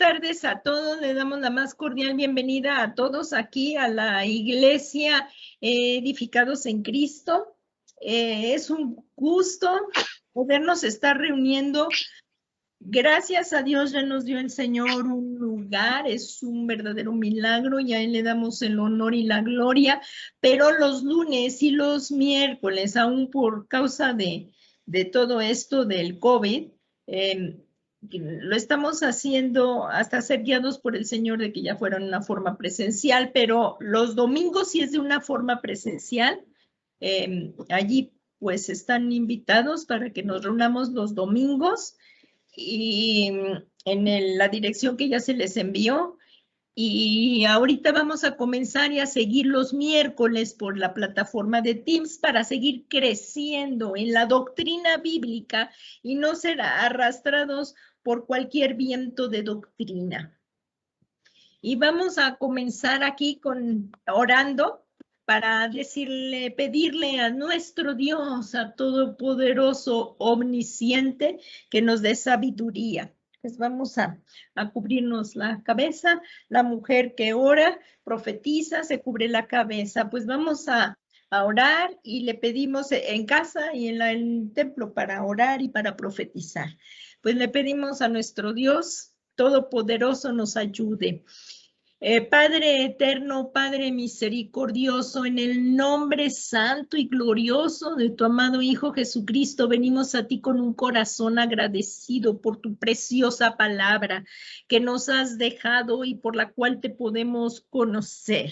tardes a todos. Le damos la más cordial bienvenida a todos aquí a la Iglesia Edificados en Cristo. Es un gusto podernos estar reuniendo. Gracias a Dios ya nos dio el Señor un lugar, es un verdadero milagro y a Él le damos el honor y la gloria, pero los lunes y los miércoles, aún por causa de todo esto del COVID, lo estamos haciendo hasta ser guiados por el Señor de que ya fuera en una forma presencial, pero los domingos sí es de una forma presencial. Allí pues están invitados para que nos reunamos los domingos y en la dirección que ya se les envió. Y ahorita vamos a comenzar y a seguir los miércoles por la plataforma de Teams para seguir creciendo en la doctrina bíblica y no ser arrastrados por cualquier viento de doctrina. Y vamos a comenzar aquí orando para pedirle a nuestro Dios, a Todopoderoso, Omnisciente, que nos dé sabiduría. Pues vamos a cubrirnos la cabeza. La mujer que ora, profetiza, se cubre la cabeza. Pues vamos a orar y le pedimos en casa y en el templo para orar y para profetizar. Pues le pedimos a nuestro Dios Todopoderoso nos ayude. Padre eterno, Padre misericordioso, en el nombre santo y glorioso de tu amado Hijo Jesucristo, venimos a ti con un corazón agradecido por tu preciosa palabra que nos has dejado y por la cual te podemos conocer.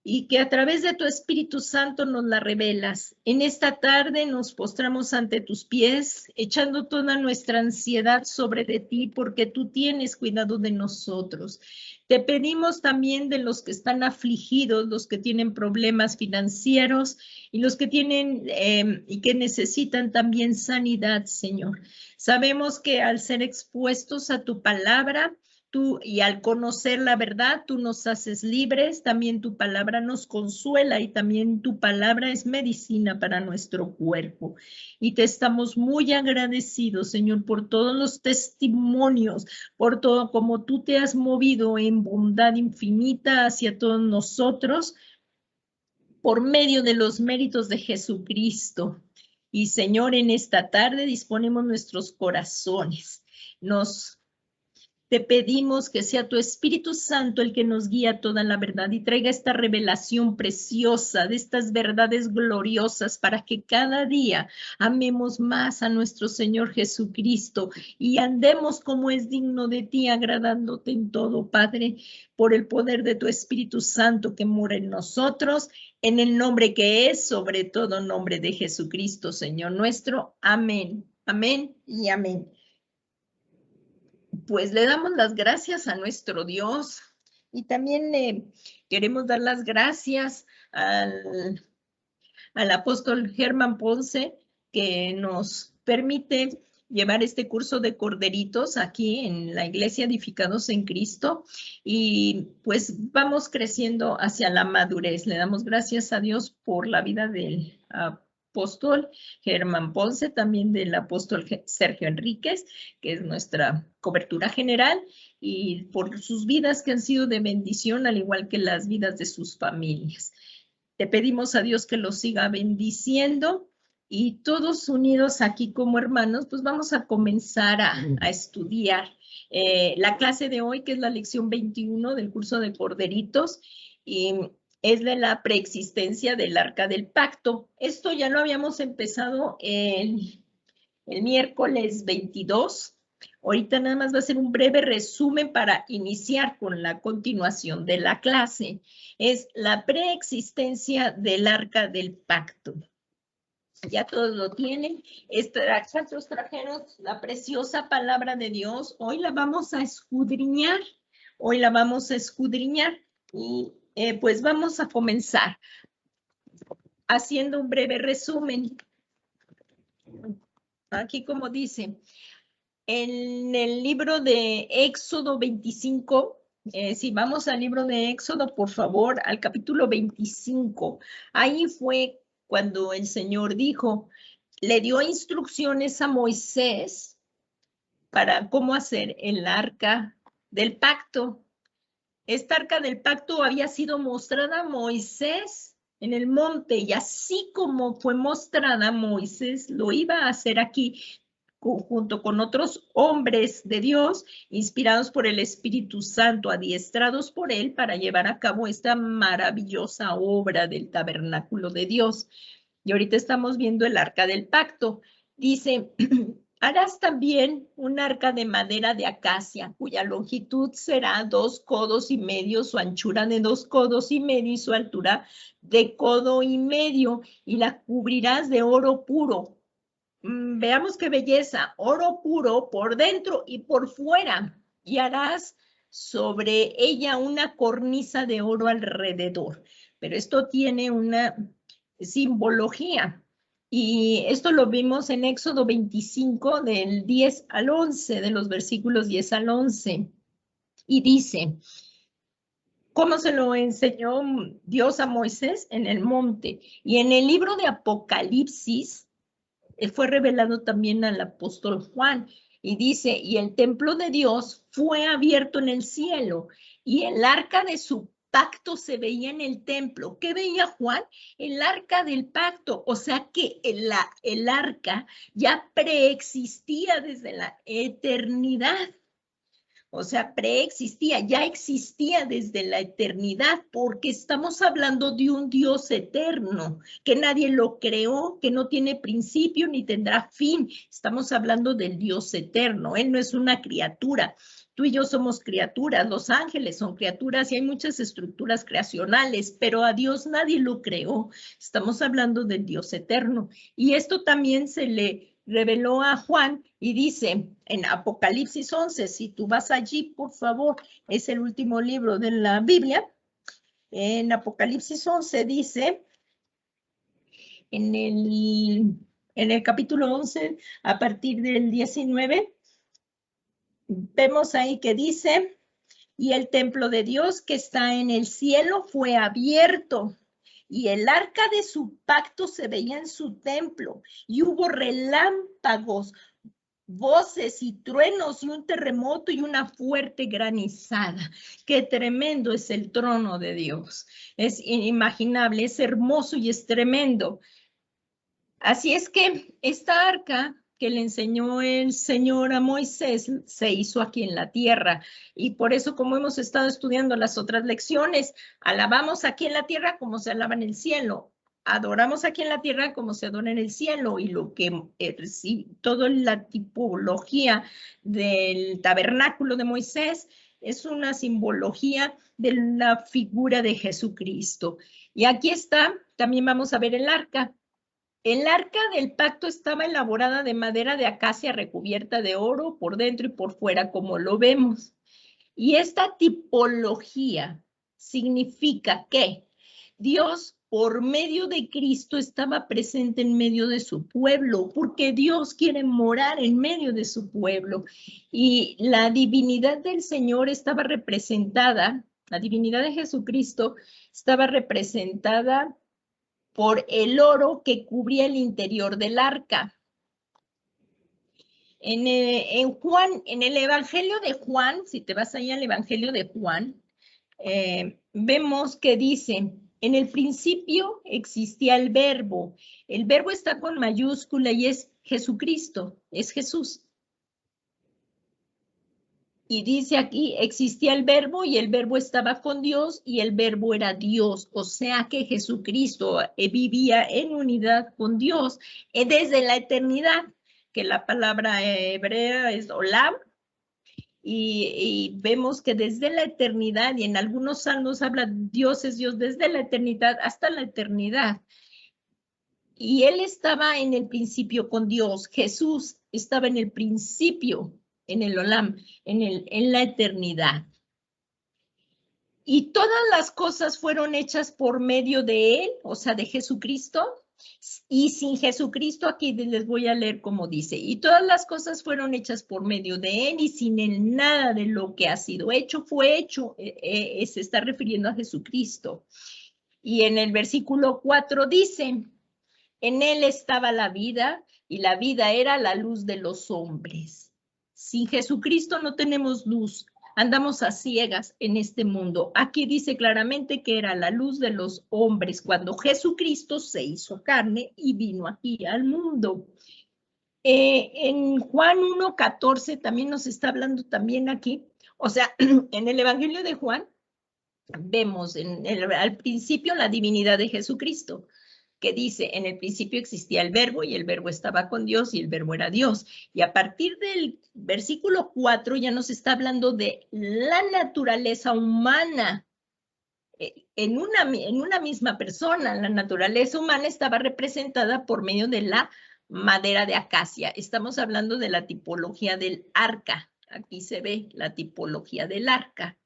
Y que a través de tu Espíritu Santo nos la revelas. En esta tarde nos postramos ante tus pies, echando toda nuestra ansiedad sobre de ti, porque tú tienes cuidado de nosotros. Te pedimos también de los que están afligidos, los que tienen problemas financieros y los que tienen y que necesitan también sanidad, Señor. Sabemos que al ser expuestos a tu palabra, tú, y al conocer la verdad, tú nos haces libres, también tu palabra nos consuela y también tu palabra es medicina para nuestro cuerpo. Y te estamos muy agradecidos, Señor, por todos los testimonios, por todo como tú te has movido en bondad infinita hacia todos nosotros por medio de los méritos de Jesucristo. Y Señor, en esta tarde disponemos nuestros corazones. Te pedimos que sea tu Espíritu Santo el que nos guía toda la verdad y traiga esta revelación preciosa de estas verdades gloriosas para que cada día amemos más a nuestro Señor Jesucristo y andemos como es digno de ti, agradándote en todo, Padre, por el poder de tu Espíritu Santo que mora en nosotros, en el nombre que es sobre todo nombre de Jesucristo, Señor nuestro. Amén, amén y amén. Pues le damos las gracias a nuestro Dios y también queremos dar las gracias al apóstol Germán Ponce que nos permite llevar este curso de corderitos aquí en la Iglesia Edificados en Cristo y pues vamos creciendo hacia la madurez. Le damos gracias a Dios por la vida del apóstol Germán Ponce, también del apóstol Sergio Enríquez, que es nuestra cobertura general, y por sus vidas que han sido de bendición, al igual que las vidas de sus familias. Te pedimos a Dios que los siga bendiciendo y todos unidos aquí como hermanos, pues vamos a comenzar a estudiar la clase de hoy, que es la lección 21 del curso de Corderitos, y es de la preexistencia del Arca del Pacto. Esto ya lo habíamos empezado el miércoles 22. Ahorita nada más va a ser un breve resumen para iniciar con la continuación de la clase. Es la preexistencia del Arca del Pacto. Ya todos lo tienen. Santos trajeron la preciosa palabra de Dios. Hoy la vamos a escudriñar. Y pues vamos a comenzar haciendo un breve resumen. Aquí como dice, en el libro de Éxodo 25, si vamos al libro de Éxodo, por favor, al capítulo 25, ahí fue cuando el Señor dijo, le dio instrucciones a Moisés para cómo hacer el arca del pacto. Esta arca del pacto había sido mostrada a Moisés en el monte, y así como fue mostrada, Moisés lo iba a hacer aquí junto con otros hombres de Dios, inspirados por el Espíritu Santo, adiestrados por él para llevar a cabo esta maravillosa obra del tabernáculo de Dios. Y ahorita estamos viendo el arca del pacto. Dice, harás también un arca de madera de acacia, cuya longitud será 2 codos y medio, su anchura de 2 codos y medio y su altura de codo y medio, y la cubrirás de oro puro. Veamos qué belleza, oro puro por dentro y por fuera, y harás sobre ella una cornisa de oro alrededor. Pero esto tiene una simbología, y esto lo vimos en Éxodo 25 del 10 al 11, de los versículos 10 al 11, y dice, ¿cómo se lo enseñó Dios a Moisés? En el monte. Y en el libro de Apocalipsis, fue revelado también al apóstol Juan, y dice, y el templo de Dios fue abierto en el cielo, y el arca de su pacto se veía en el templo. ¿Qué veía Juan? El arca del pacto, o sea que el arca ya preexistía desde la eternidad. O sea, preexistía, ya existía desde la eternidad, porque estamos hablando de un Dios eterno, que nadie lo creó, que no tiene principio ni tendrá fin. Estamos hablando del Dios eterno, Él no es una criatura. Tú y yo somos criaturas, los ángeles son criaturas y hay muchas estructuras creacionales, pero a Dios nadie lo creó. Estamos hablando del Dios eterno. Y esto también se le reveló a Juan, y dice en Apocalipsis 11, si tú vas allí, por favor, es el último libro de la Biblia. En Apocalipsis 11 dice, en el capítulo 11, a partir del 19, vemos ahí que dice, y el templo de Dios que está en el cielo fue abierto, y el arca de su pacto se veía en su templo, y hubo relámpagos, voces y truenos y un terremoto y una fuerte granizada. Qué tremendo es el trono de Dios. Es inimaginable, es hermoso y es tremendo. Así es que esta arca que le enseñó el Señor a Moisés se hizo aquí en la tierra, y por eso, como hemos estado estudiando las otras lecciones, alabamos aquí en la tierra como se alaba en el cielo, adoramos aquí en la tierra como se adora en el cielo, y lo que toda la tipología del tabernáculo de Moisés es una simbología de la figura de Jesucristo. Y aquí está, también vamos a ver el arca. El arca del pacto estaba elaborada de madera de acacia recubierta de oro por dentro y por fuera, como lo vemos. Y esta tipología significa que Dios, por medio de Cristo, estaba presente en medio de su pueblo, porque Dios quiere morar en medio de su pueblo. Y la divinidad del Señor estaba representada, la divinidad de Jesucristo estaba representada por el oro que cubría el interior del arca. En el Evangelio de Juan, si te vas ahí al Evangelio de Juan, vemos que dice, en el principio existía el verbo está con mayúscula y es Jesucristo, es Jesús. Y dice aquí, existía el verbo y el verbo estaba con Dios y el verbo era Dios. O sea que Jesucristo vivía en unidad con Dios desde la eternidad, que la palabra hebrea es olam. Y vemos que desde la eternidad, y en algunos salmos habla Dios es Dios desde la eternidad hasta la eternidad. Y Él estaba en el principio con Dios. Jesús estaba en el principio, en el olam, en la eternidad. Y todas las cosas fueron hechas por medio de Él, o sea, de Jesucristo. Y sin Jesucristo, aquí les voy a leer como dice, y todas las cosas fueron hechas por medio de Él, y sin Él nada de lo que ha sido hecho fue hecho. Se está refiriendo a Jesucristo. Y en el versículo 4 dice, en Él estaba la vida, y la vida era la luz de los hombres. Sin Jesucristo no tenemos luz. Andamos a ciegas en este mundo. Aquí dice claramente que era la luz de los hombres cuando Jesucristo se hizo carne y vino aquí al mundo. En Juan 1:14 también nos está hablando también aquí. O sea, en el Evangelio de Juan vemos al principio la divinidad de Jesucristo, que dice, en el principio existía el verbo y el verbo estaba con Dios y el verbo era Dios. Y a partir del versículo 4 ya nos está hablando de la naturaleza humana. En una misma persona, la naturaleza humana estaba representada por medio de la madera de acacia. Estamos hablando de la tipología del arca. Aquí se ve la tipología del arca.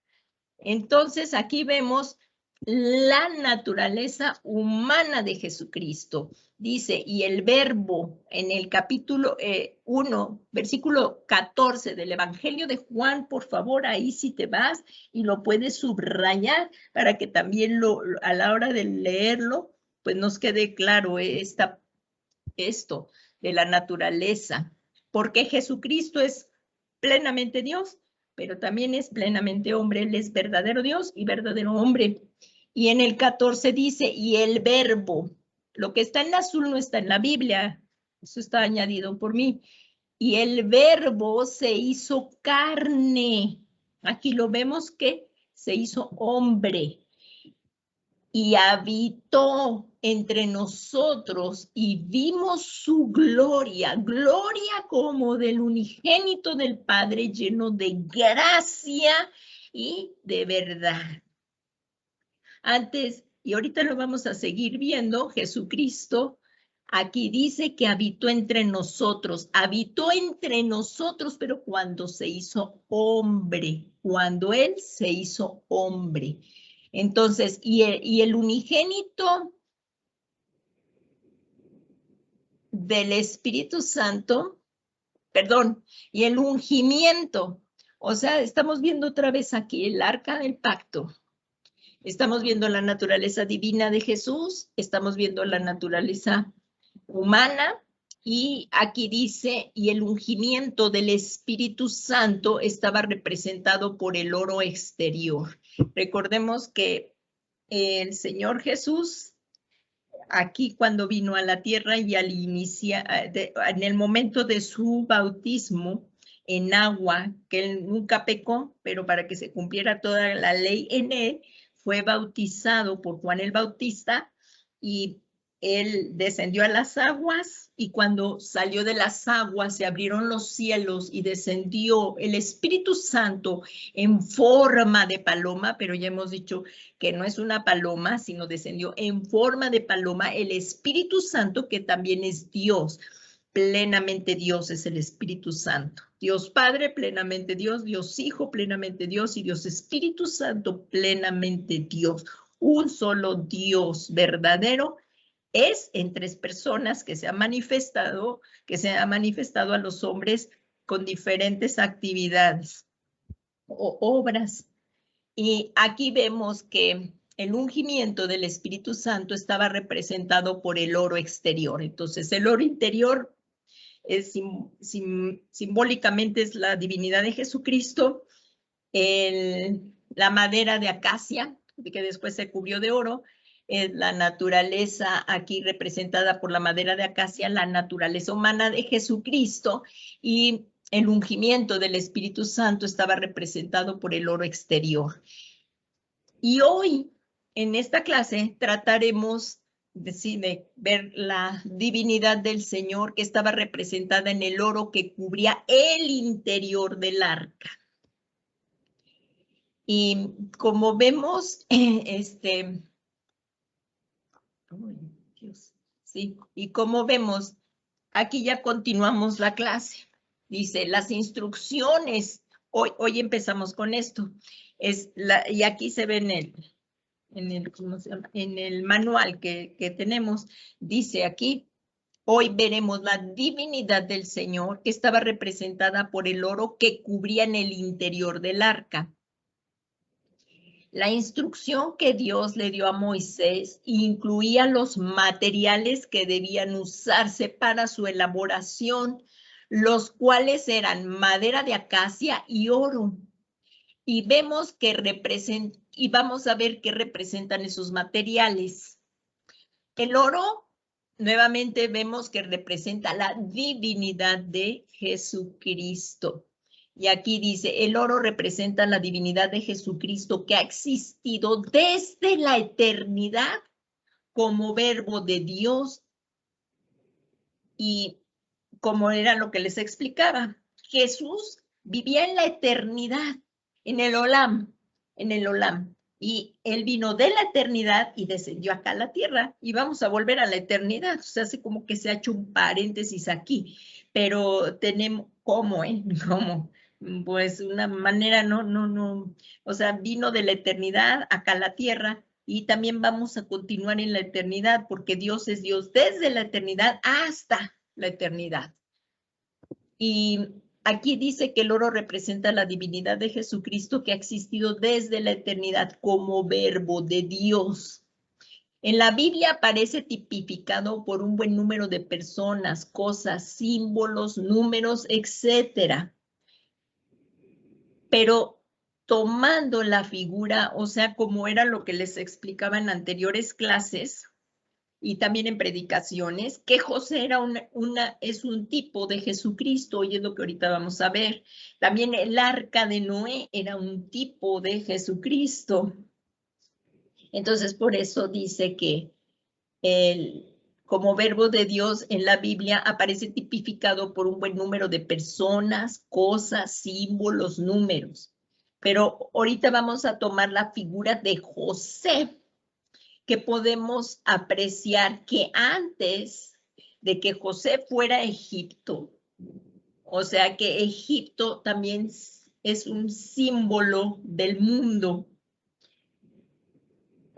Entonces, aquí vemos la naturaleza humana de Jesucristo. Dice, y el verbo en el capítulo 1, versículo 14 del Evangelio de Juan, por favor, ahí sí te vas y lo puedes subrayar para que también a la hora de leerlo, pues nos quede claro esto de la naturaleza. Porque Jesucristo es plenamente Dios, pero también es plenamente hombre. Él es verdadero Dios y verdadero hombre. Y en el 14 dice, y el verbo, lo que está en azul no está en la Biblia, eso está añadido por mí. Y el verbo se hizo carne. Aquí lo vemos que se hizo hombre y habitó entre nosotros y vimos su gloria, gloria como del unigénito del Padre, lleno de gracia y de verdad. Antes, y ahorita lo vamos a seguir viendo, Jesucristo aquí dice que habitó entre nosotros, pero cuando se hizo hombre, cuando Él se hizo hombre. Entonces, y el unigénito del Espíritu Santo, perdón, y el ungimiento, o sea, estamos viendo otra vez aquí el arca del pacto. Estamos viendo la naturaleza divina de Jesús, estamos viendo la naturaleza humana, y aquí dice, y el ungimiento del Espíritu Santo estaba representado por el oro exterior. Recordemos que el Señor Jesús, aquí cuando vino a la tierra y al en el momento de su bautismo en agua, que él nunca pecó, pero para que se cumpliera toda la ley en él, fue bautizado por Juan el Bautista y él descendió a las aguas y cuando salió de las aguas se abrieron los cielos y descendió el Espíritu Santo en forma de paloma, pero ya hemos dicho que no es una paloma, sino descendió en forma de paloma el Espíritu Santo, que también es Dios. Plenamente Dios es el Espíritu Santo. Dios Padre, plenamente Dios. Dios Hijo, plenamente Dios. Y Dios Espíritu Santo, plenamente Dios. Un solo Dios verdadero es en tres personas que se ha manifestado a los hombres con diferentes actividades o obras. Y aquí vemos que el ungimiento del Espíritu Santo estaba representado por el oro exterior. Entonces, el oro interior simbólicamente es la divinidad de Jesucristo, la madera de acacia, que después se cubrió de oro, la naturaleza aquí representada por la madera de acacia, la naturaleza humana de Jesucristo, y el ungimiento del Espíritu Santo estaba representado por el oro exterior. Y hoy, en esta clase, trataremos de ver la divinidad del Señor que estaba representada en el oro que cubría el interior del arca. Y como vemos, y como vemos, aquí ya continuamos la clase. Dice, las instrucciones, hoy empezamos con esto, y aquí se ve en el manual que tenemos, dice aquí, hoy veremos la divinidad del Señor que estaba representada por el oro que cubría en el interior del arca. La instrucción que Dios le dio a Moisés incluía los materiales que debían usarse para su elaboración, los cuales eran madera de acacia y oro. Y vemos que y vamos a ver qué representan esos materiales. El oro, nuevamente vemos que representa la divinidad de Jesucristo. Y aquí dice, el oro representa la divinidad de Jesucristo que ha existido desde la eternidad como verbo de Dios. Y como era lo que les explicaba, Jesús vivía en la eternidad, en el Olam, y él vino de la eternidad y descendió acá a la tierra, y vamos a volver a la eternidad. O sea, hace como que se ha hecho un paréntesis aquí, pero tenemos, ¿cómo, ¿Cómo? Pues una manera, no, o sea, vino de la eternidad acá a la tierra, y también vamos a continuar en la eternidad, porque Dios es Dios desde la eternidad hasta la eternidad. Y aquí dice que el oro representa la divinidad de Jesucristo que ha existido desde la eternidad como verbo de Dios. En la Biblia aparece tipificado por un buen número de personas, cosas, símbolos, números, etcétera. Pero tomando la figura, o sea, como era lo que les explicaba en anteriores clases, y también en predicaciones, que José era es un tipo de Jesucristo, y es lo que ahorita vamos a ver. También el arca de Noé era un tipo de Jesucristo. Entonces, por eso dice que como verbo de Dios en la Biblia aparece tipificado por un buen número de personas, cosas, símbolos, números. Pero ahorita vamos a tomar la figura de José, que podemos apreciar que antes de que José fuera a Egipto, o sea que Egipto también es un símbolo del mundo,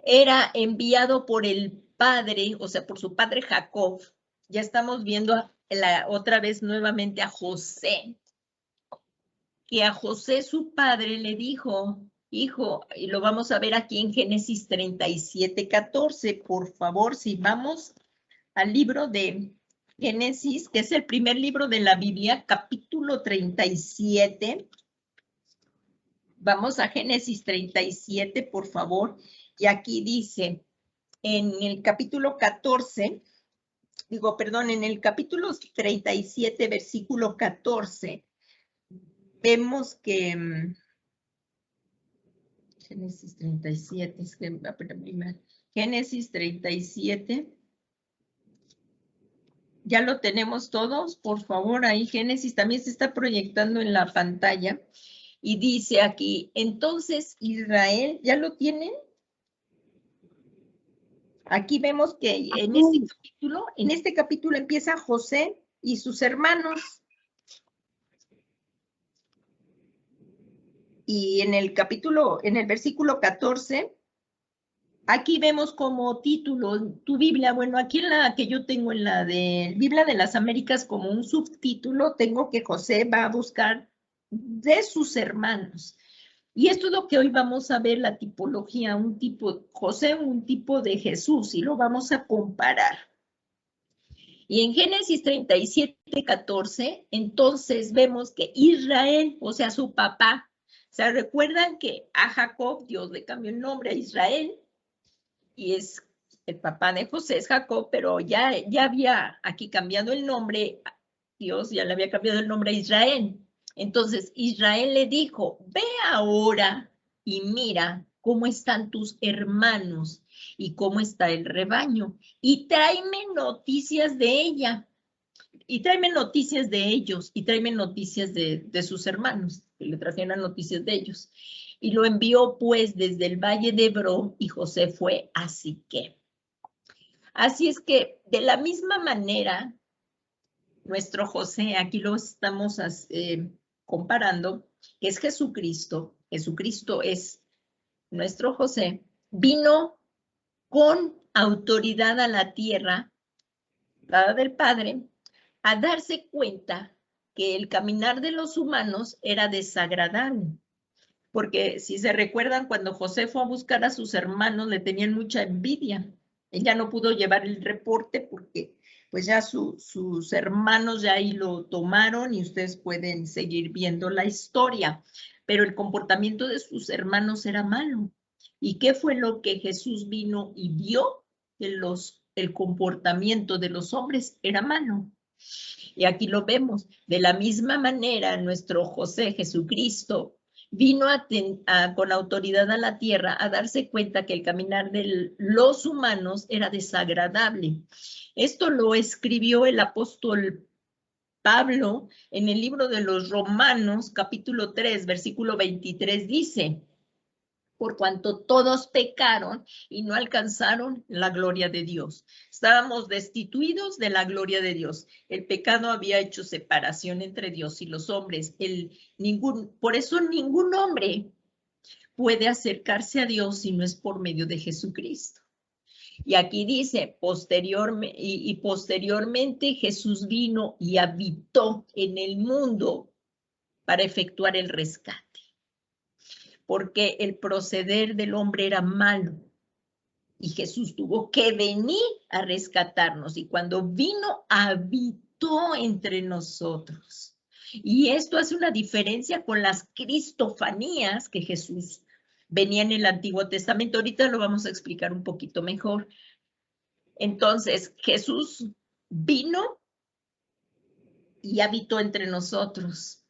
era enviado por el padre, o sea, por su padre Jacob. Ya estamos viendo otra vez nuevamente a José, que a José su padre le dijo, hijo, y lo vamos a ver aquí en Génesis 37:14, por favor, si vamos al libro de Génesis, que es el primer libro de la Biblia, capítulo 37. Vamos a Génesis 37, por favor, y aquí dice, en el capítulo 14, en el capítulo 37, versículo 14, vemos que Génesis 37, es que Génesis 37, ya lo tenemos todos, por favor, ahí Génesis también se está proyectando en la pantalla, y dice aquí, entonces Israel, ¿ya lo tienen? Aquí vemos que en este capítulo empieza José y sus hermanos. Y en el versículo 14, aquí vemos como título, tu Biblia, bueno, aquí en la que yo tengo en la de Biblia de las Américas como un subtítulo, tengo que José va a buscar de sus hermanos. Y esto es lo que hoy vamos a ver, la tipología, José, un tipo de Jesús, y lo vamos a comparar. Y en Génesis 37:14, entonces vemos que Israel, o sea, su papá, o sea, recuerdan que a Jacob Dios le cambió el nombre a Israel, y es el papá de José es Jacob, pero ya había aquí cambiado el nombre, Dios ya le había cambiado el nombre a Israel. Entonces Israel le dijo, ve ahora y mira cómo están tus hermanos y cómo está el rebaño, y tráeme noticias de ella, y tráeme noticias de ellos, y tráeme noticias de sus hermanos, que le trajeran noticias de ellos. Y lo envió pues desde el valle de Hebrón, y José fue a Siquem. Así es que de la misma manera, nuestro José, aquí lo estamos comparando, que es Jesucristo. Jesucristo es nuestro José, vino con autoridad a la tierra, dada del Padre, a darse cuenta que el caminar de los humanos era desagradable. Porque si se recuerdan, cuando José fue a buscar a sus hermanos, le tenían mucha envidia. Ella no pudo llevar el reporte porque pues ya sus hermanos ya ahí lo tomaron y ustedes pueden seguir viendo la historia. Pero el comportamiento de sus hermanos era malo. ¿Y qué fue lo que Jesús vino y vio? Que el comportamiento de los hombres era malo. Y aquí lo vemos. De la misma manera, nuestro José Jesucristo vino con autoridad a la tierra a darse cuenta que el caminar de los humanos era desagradable. Esto lo escribió el apóstol Pablo en el libro de los Romanos, capítulo 3, versículo 23, dice: por cuanto todos pecaron y no alcanzaron la gloria de Dios. Estábamos destituidos de la gloria de Dios. El pecado había hecho separación entre Dios y los hombres. Por eso ningún hombre puede acercarse a Dios si no es por medio de Jesucristo. Y aquí dice, posteriormente Jesús vino y habitó en el mundo para efectuar el rescate. Porque el proceder del hombre era malo y Jesús tuvo que venir a rescatarnos, y cuando vino habitó entre nosotros. Y esto hace una diferencia con las cristofanías que Jesús venía en el Antiguo Testamento. Ahorita lo vamos a explicar un poquito mejor. Entonces, Jesús vino y habitó entre nosotros.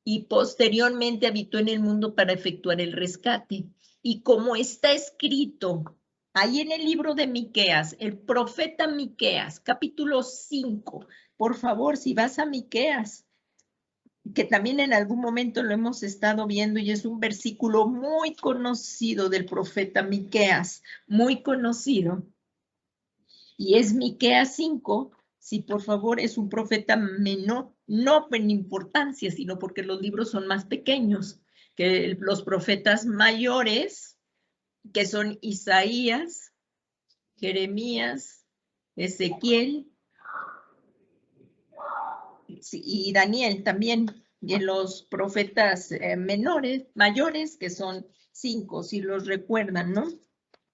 Y posteriormente habitó en el mundo para efectuar el rescate. Y como está escrito ahí en el libro de Miqueas, el profeta Miqueas, capítulo 5, por favor, si vas a Miqueas, que también en algún momento lo hemos estado viendo y es un versículo muy conocido del profeta Miqueas, muy conocido. Y es Miqueas 5, si por favor, es un profeta menor, no en importancia, sino porque los libros son más pequeños que los profetas mayores, que son Isaías, Jeremías, Ezequiel y Daniel también, y los profetas mayores, que son 5, si los recuerdan, ¿no?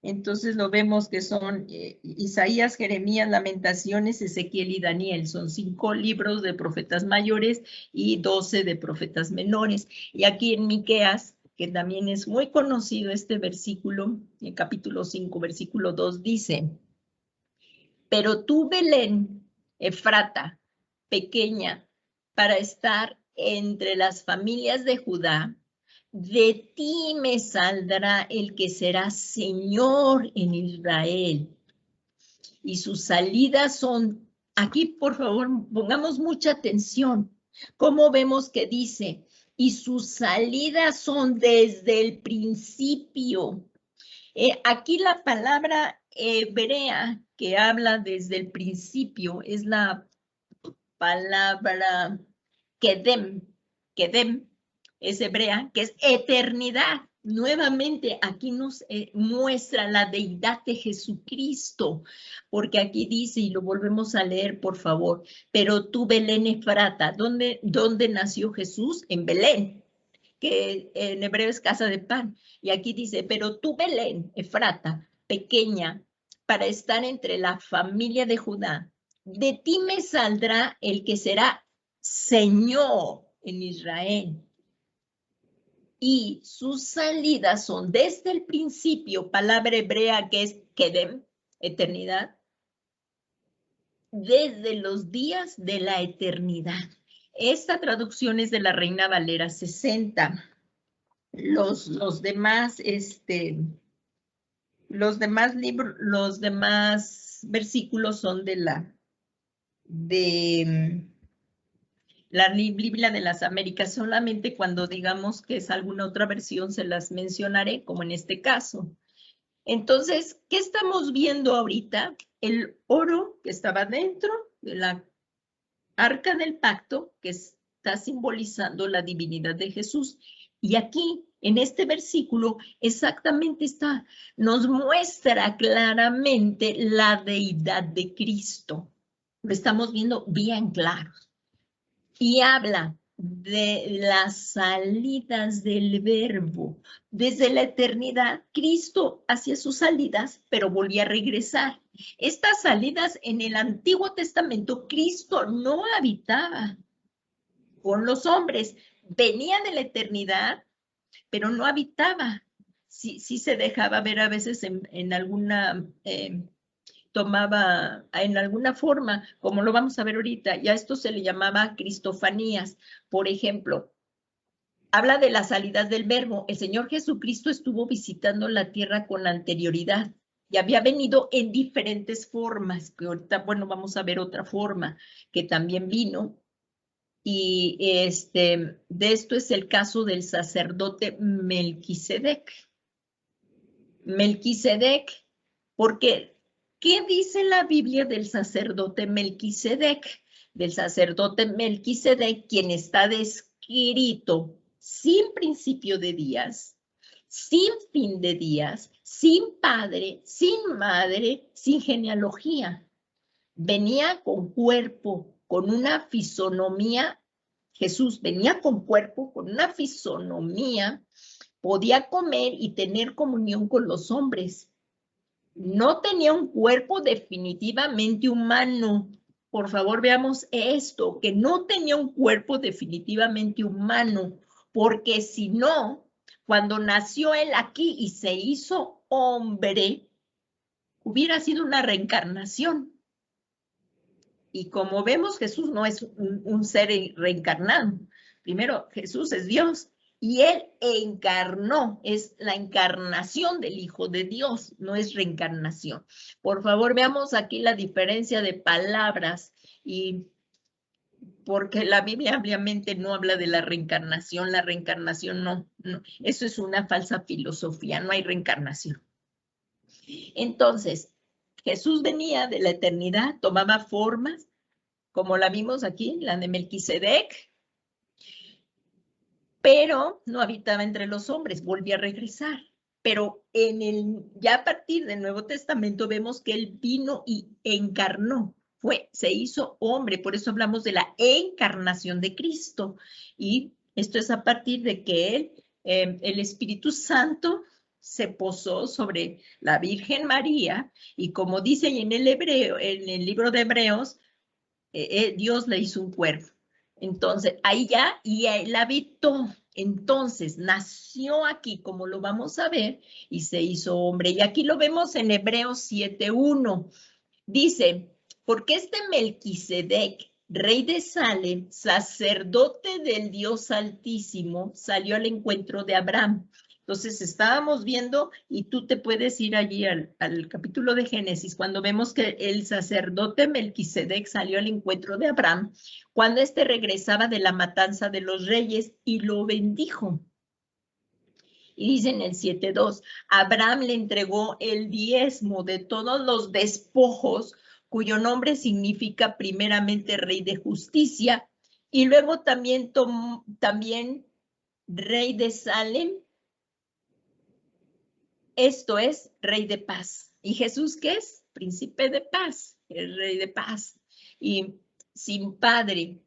Entonces lo vemos que son Isaías, Jeremías, Lamentaciones, Ezequiel y Daniel. Son 5 libros de profetas mayores y 12 de profetas menores. Y aquí en Miqueas, que también es muy conocido este versículo, en capítulo 5, versículo 2, dice: pero tú, Belén, Efrata, pequeña, para estar entre las familias de Judá, de ti me saldrá el que será Señor en Israel. Y sus salidas son, aquí por favor pongamos mucha atención, cómo vemos que dice, y sus salidas son desde el principio. Aquí la palabra hebrea que habla desde el principio es la palabra kedem es hebrea, que es eternidad. Nuevamente aquí nos muestra la deidad de Jesucristo, porque aquí dice, y lo volvemos a leer por favor, pero tú, Belén Efrata, ¿dónde nació Jesús? En Belén, que en hebreo es casa de pan. Y aquí dice, pero tú, Belén Efrata, pequeña, para estar entre la familia de Judá, de ti me saldrá el que será Señor en Israel. Y sus salidas son desde el principio, palabra hebrea que es kedem, eternidad, desde los días de la eternidad. Esta traducción es de la Reina Valera 60. Los demás libros, los demás versículos son de la Biblia de las Américas. Solamente cuando digamos que es alguna otra versión se las mencionaré, como en este caso. Entonces, ¿qué estamos viendo ahorita? El oro que estaba dentro de la arca del pacto, que está simbolizando la divinidad de Jesús. Y aquí, en este versículo, exactamente nos muestra claramente la deidad de Cristo. Lo estamos viendo bien claro. Y habla de las salidas del Verbo. Desde la eternidad, Cristo hacía sus salidas, pero volvía a regresar. Estas salidas en el Antiguo Testamento, Cristo no habitaba con los hombres. Venía de la eternidad, pero no habitaba. Sí se dejaba ver a veces en alguna... tomaba en alguna forma, como lo vamos a ver ahorita, y a esto se le llamaba cristofanías. Por ejemplo, habla de las salidas del Verbo. El Señor Jesucristo estuvo visitando la tierra con anterioridad y había venido en diferentes formas, que ahorita, bueno, vamos a ver otra forma que también vino. Y de esto es el caso del sacerdote Melquisedec. Melquisedec, porque ¿qué dice la Biblia del sacerdote Melquisedec? Del sacerdote Melquisedec, quien está descrito sin principio de días, sin fin de días, sin padre, sin madre, sin genealogía. Venía con cuerpo, con una fisonomía. Jesús venía con cuerpo, con una fisonomía, podía comer y tener comunión con los hombres. No tenía un cuerpo definitivamente humano. Por favor, veamos esto, que no tenía un cuerpo definitivamente humano, porque si no, cuando nació él aquí y se hizo hombre, hubiera sido una reencarnación. Y como vemos, Jesús no es un ser reencarnado. Primero, Jesús es Dios y él encarnó, es la encarnación del Hijo de Dios, no es reencarnación. Por favor, veamos aquí la diferencia de palabras, y porque la Biblia obviamente no habla de la reencarnación no, eso es una falsa filosofía, no hay reencarnación. Entonces, Jesús venía de la eternidad, tomaba formas, como la vimos aquí, la de Melquisedec, pero no habitaba entre los hombres, volvía a regresar. Pero ya a partir del Nuevo Testamento vemos que él vino y encarnó, se hizo hombre, por eso hablamos de la encarnación de Cristo. Y esto es a partir de que el Espíritu Santo se posó sobre la Virgen María, y como dice en el libro de Hebreos, Dios le hizo un cuerpo. Entonces, ahí ya, y él habitó. Entonces, nació aquí, como lo vamos a ver, y se hizo hombre. Y aquí lo vemos en Hebreos 7:1. Dice, porque este Melquisedec, rey de Salem, sacerdote del Dios Altísimo, salió al encuentro de Abraham. Entonces estábamos viendo, y tú te puedes ir allí al capítulo de Génesis, cuando vemos que el sacerdote Melquisedec salió al encuentro de Abraham, cuando éste regresaba de la matanza de los reyes y lo bendijo. Y dice en el 7:2, Abraham le entregó el diezmo de todos los despojos, cuyo nombre significa primeramente rey de justicia, y luego también rey de Salem, esto es rey de paz. ¿Y Jesús qué es? Príncipe de paz, el rey de paz. Y sin padre.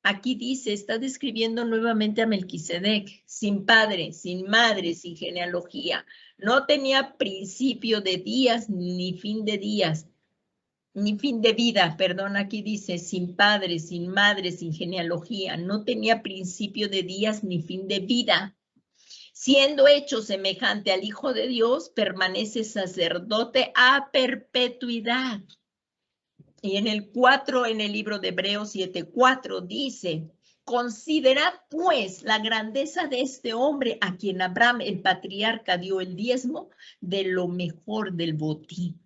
Aquí dice, está describiendo nuevamente a Melquisedec, sin padre, sin madre, sin genealogía. No tenía principio de días ni fin de días, ni fin de vida, perdón, aquí dice, sin padre, sin madre, sin genealogía. No tenía principio de días ni fin de vida. Siendo hecho semejante al Hijo de Dios, permanece sacerdote a perpetuidad. Y en el libro de Hebreos 7:4 dice, considerad pues la grandeza de este hombre a quien Abraham, el patriarca, dio el diezmo de lo mejor del botín.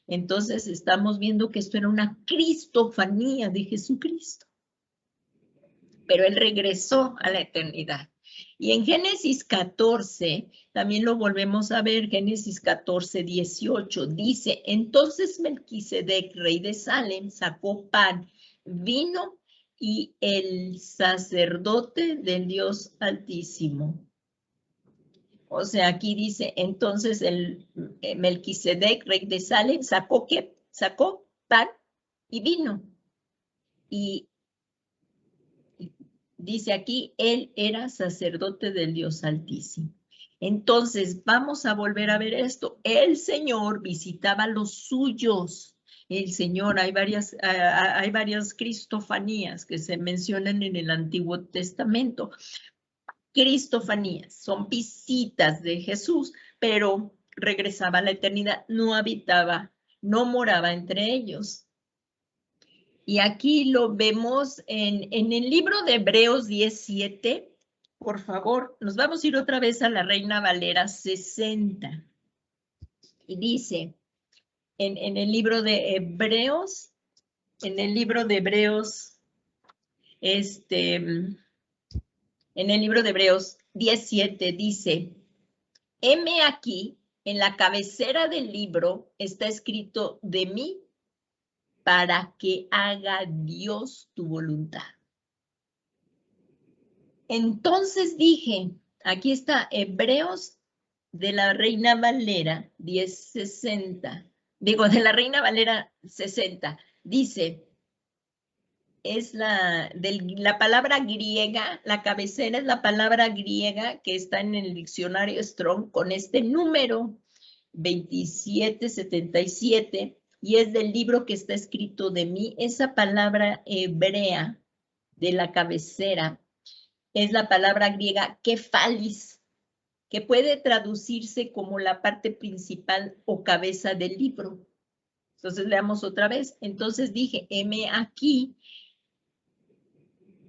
Entonces estamos viendo que esto era una cristofanía de Jesucristo. Pero él regresó a la eternidad. Y en Génesis 14, también lo volvemos a ver, Génesis 14:18, dice, entonces Melquisedec, rey de Salem, sacó pan, vino y el sacerdote del Dios Altísimo. O sea, aquí dice, entonces el Melquisedec, rey de Salem, ¿sacó qué? Sacó pan y vino. Y dice aquí, él era sacerdote del Dios Altísimo. Entonces, vamos a volver a ver esto. El Señor visitaba a los suyos. El Señor, hay varias cristofanías que se mencionan en el Antiguo Testamento. Cristofanías son visitas de Jesús, pero regresaba a la eternidad, no habitaba, no moraba entre ellos. Y aquí lo vemos en el libro de Hebreos 17. Por favor, nos vamos a ir otra vez a la Reina Valera 60. Y dice, en el libro de Hebreos, en el libro de Hebreos, en el libro de Hebreos 17 dice, heme aquí, en la cabecera del libro está escrito de mí, para que haga Dios tu voluntad. Entonces dije, aquí está Hebreos de la Reina Valera 1060, digo, de la Reina Valera 60, dice, es la palabra griega, la cabecera es la palabra griega que está en el diccionario Strong con este número 2777, y es del libro que está escrito de mí. Esa palabra hebrea de la cabecera es la palabra griega kefalis, que puede traducirse como la parte principal o cabeza del libro. Entonces leamos otra vez. Entonces dije, heme aquí,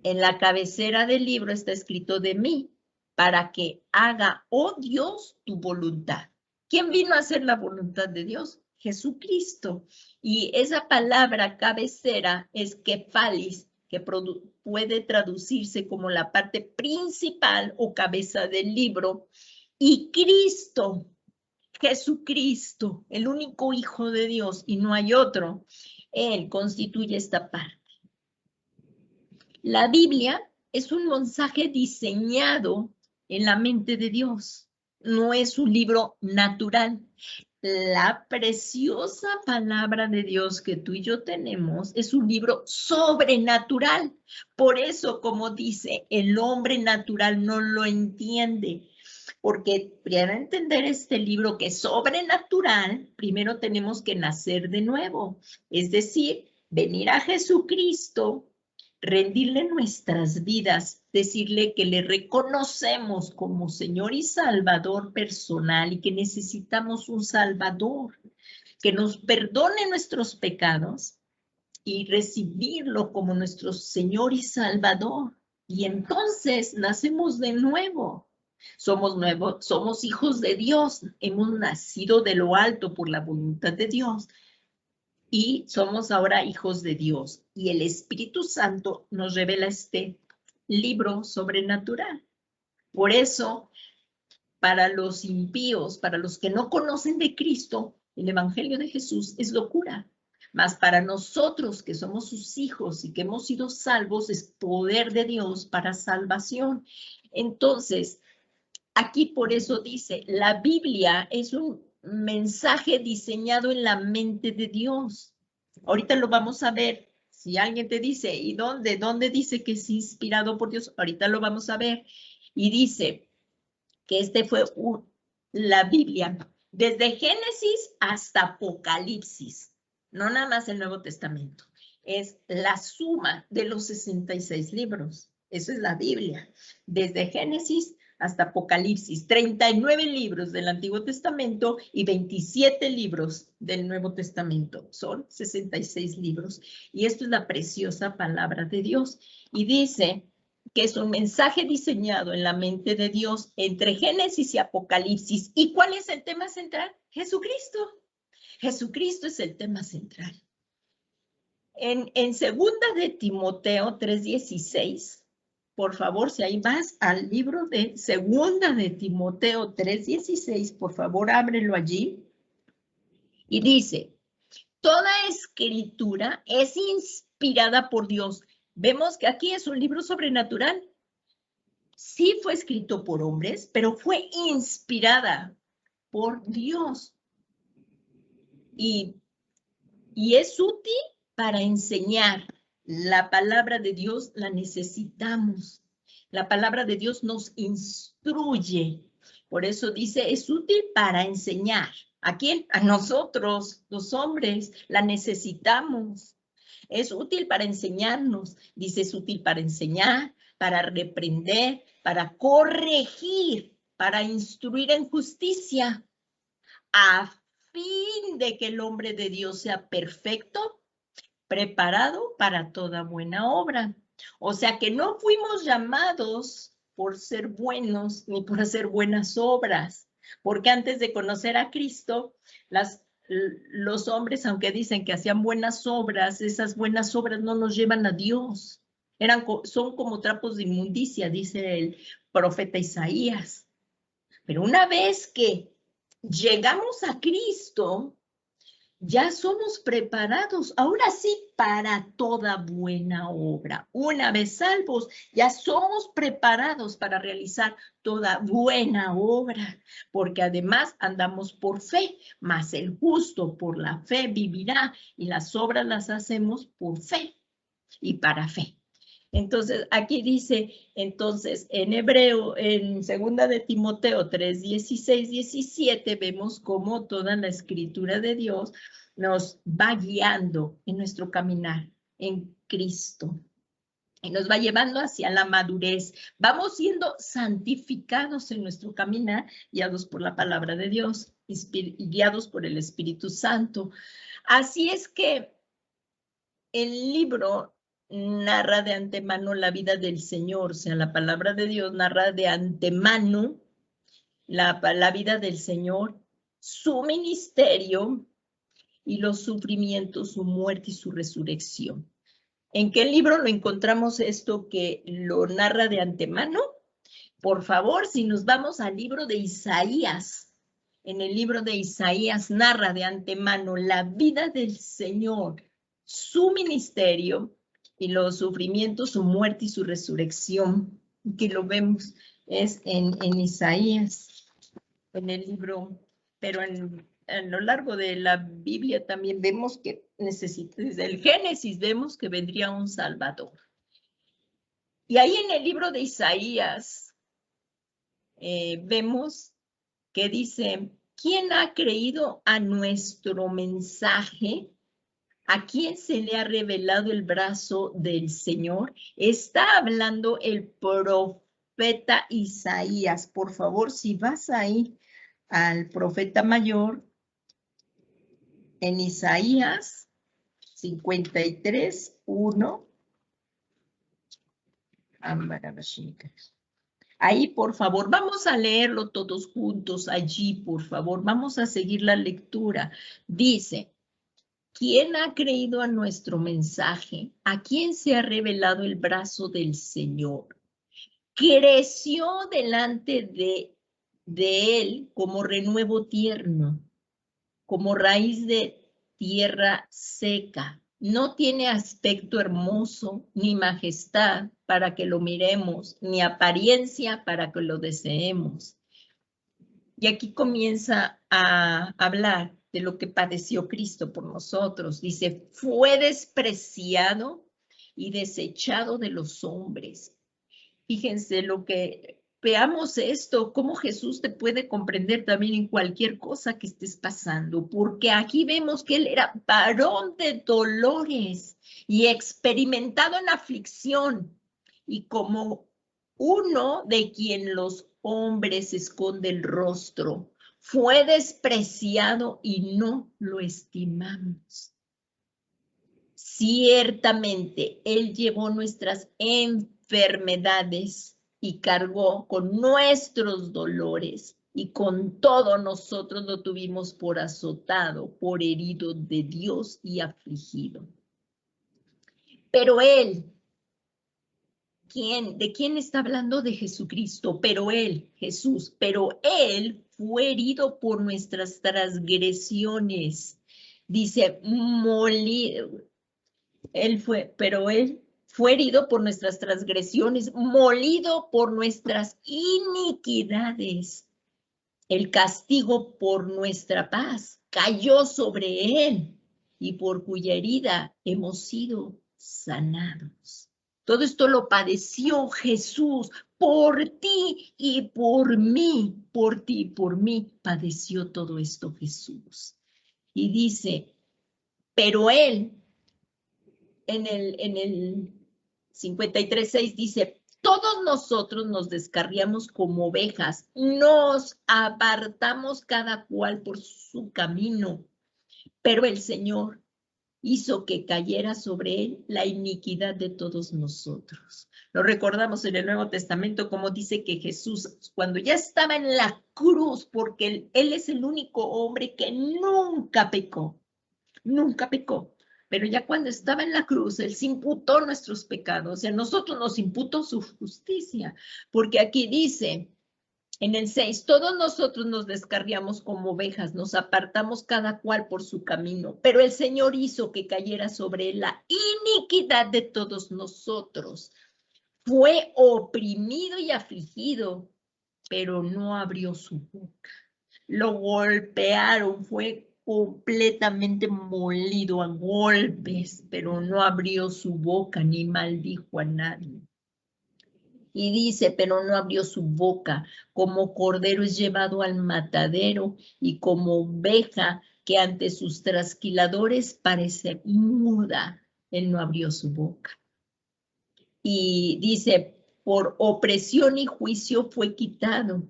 en la cabecera del libro está escrito de mí, para que haga, oh Dios, tu voluntad. ¿Quién vino a hacer la voluntad de Dios? Jesucristo. Y esa palabra cabecera es kefalis, que puede traducirse como la parte principal o cabeza del libro. Y Cristo, Jesucristo, el único Hijo de Dios y no hay otro, Él constituye esta parte. La Biblia es un mensaje diseñado en la mente de Dios. No es un libro natural. La preciosa palabra de Dios que tú y yo tenemos es un libro sobrenatural. Por eso, como dice, el hombre natural no lo entiende. Porque para entender este libro que es sobrenatural, primero tenemos que nacer de nuevo. Es decir, venir a Jesucristo, rendirle nuestras vidas, decirle que le reconocemos como Señor y Salvador personal y que necesitamos un Salvador, que nos perdone nuestros pecados y recibirlo como nuestro Señor y Salvador. Y entonces nacemos de nuevo. Somos hijos de Dios, hemos nacido de lo alto por la voluntad de Dios. Y somos ahora hijos de Dios. Y el Espíritu Santo nos revela este libro sobrenatural. Por eso, para los impíos, para los que no conocen de Cristo, el Evangelio de Jesús es locura. Mas para nosotros que somos sus hijos y que hemos sido salvos, es poder de Dios para salvación. Entonces, aquí por eso dice, la Biblia es un mensaje diseñado en la mente de Dios. Ahorita lo vamos a ver. Si alguien te dice, ¿y dónde? ¿Dónde dice que es inspirado por Dios? Ahorita lo vamos a ver. Y dice que este fue la Biblia, desde Génesis hasta Apocalipsis. No nada más el Nuevo Testamento. Es la suma de los 66 libros. Eso es la Biblia. Desde Génesis hasta Apocalipsis, 39 libros del Antiguo Testamento y 27 libros del Nuevo Testamento. Son 66 libros. Y esto es la preciosa palabra de Dios. Y dice que es un mensaje diseñado en la mente de Dios entre Génesis y Apocalipsis. ¿Y cuál es el tema central? Jesucristo. Jesucristo es el tema central. En segunda de Timoteo 3:16, por favor, si ahí vas al libro de segunda de Timoteo 3:16, por favor, ábrelo allí. Y dice, toda escritura es inspirada por Dios. Vemos que aquí es un libro sobrenatural. Sí fue escrito por hombres, pero fue inspirada por Dios. Y es útil para enseñar. La palabra de Dios la necesitamos. La palabra de Dios nos instruye. Por eso dice, es útil para enseñar. ¿A quién? A nosotros, los hombres, la necesitamos. Es útil para enseñarnos, dice, es útil para enseñar, para reprender, para corregir, para instruir en justicia, a fin de que el hombre de Dios sea perfecto, preparado para toda buena obra. O sea que no fuimos llamados por ser buenos ni por hacer buenas obras, porque antes de conocer a Cristo, los hombres, aunque dicen que hacían buenas obras, esas buenas obras no nos llevan a Dios. Son como trapos de inmundicia, dice el profeta Isaías. Pero una vez que llegamos a Cristo, ya somos preparados, ahora sí, para toda buena obra. Una vez salvos, ya somos preparados para realizar toda buena obra, porque además andamos por fe, mas el justo por la fe vivirá, y las obras las hacemos por fe y para fe. Entonces, aquí dice, entonces, en hebreo, en 2 de Timoteo 3, 16, 17, vemos cómo toda la escritura de Dios nos va guiando en nuestro caminar en Cristo. Y nos va llevando hacia la madurez. Vamos siendo santificados en nuestro caminar, guiados por la palabra de Dios y guiados por el Espíritu Santo. Así es que el libro narra de antemano la vida del Señor, o sea, la palabra de Dios narra de antemano la vida del Señor, su ministerio y los sufrimientos, su muerte y su resurrección. ¿En qué libro lo encontramos esto que lo narra de antemano? Por favor, si nos vamos al libro de Isaías, en el libro de Isaías narra de antemano la vida del Señor, su ministerio y los sufrimientos, su muerte y su resurrección, que lo vemos es en Isaías, en el libro, pero a lo largo de la Biblia también vemos que desde el Génesis vemos que vendría un Salvador. Y ahí en el libro de Isaías vemos que dice, ¿quién ha creído a nuestro mensaje? ¿A quién se le ha revelado el brazo del Señor? Está hablando el profeta Isaías. Por favor, si vas ahí al profeta mayor, en Isaías 53, 1. Ahí, por favor, vamos a leerlo todos juntos allí, por favor. Vamos a seguir la lectura. Dice, ¿quién ha creído a nuestro mensaje? ¿A quién se ha revelado el brazo del Señor? Creció delante de él como renuevo tierno, como raíz de tierra seca. No tiene aspecto hermoso, ni majestad para que lo miremos, ni apariencia para que lo deseemos. Y aquí comienza a hablar de lo que padeció Cristo por nosotros. Dice, fue despreciado y desechado de los hombres. Fíjense veamos esto, cómo Jesús te puede comprender también en cualquier cosa que estés pasando, porque aquí vemos que él era varón de dolores y experimentado en aflicción, y como uno de quien los hombres esconde el rostro, fue despreciado y no lo estimamos. Ciertamente, él llevó nuestras enfermedades y cargó con nuestros dolores, y con todo nosotros lo tuvimos por azotado, por herido de Dios y afligido. Pero él, ¿de quién está hablando? De Jesucristo. Pero él, Jesús, pero él fue herido por nuestras transgresiones. Dice, pero él fue herido por nuestras transgresiones, molido por nuestras iniquidades. El castigo por nuestra paz cayó sobre él, y por cuya herida hemos sido sanados. Todo esto lo padeció Jesús por ti y por mí, por ti y por mí padeció todo esto Jesús. Y dice, pero él, en el 53:6 dice, todos nosotros nos descarriamos como ovejas, nos apartamos cada cual por su camino, pero el Señor hizo que cayera sobre él la iniquidad de todos nosotros. Lo recordamos en el Nuevo Testamento como dice que Jesús, cuando ya estaba en la cruz, porque él es el único hombre que nunca pecó, pero ya cuando estaba en la cruz, él se imputó nuestros pecados, y a nosotros nos imputó su justicia, porque aquí dice, en el 6, todos nosotros nos descarriamos como ovejas, nos apartamos cada cual por su camino, pero el Señor hizo que cayera sobre él la iniquidad de todos nosotros. Fue oprimido y afligido, pero no abrió su boca. Lo golpearon, fue completamente molido a golpes, pero no abrió su boca ni maldijo a nadie. Y dice, pero no abrió su boca, como cordero es llevado al matadero y como oveja que ante sus trasquiladores parece muda, él no abrió su boca. Y dice, por opresión y juicio fue quitado.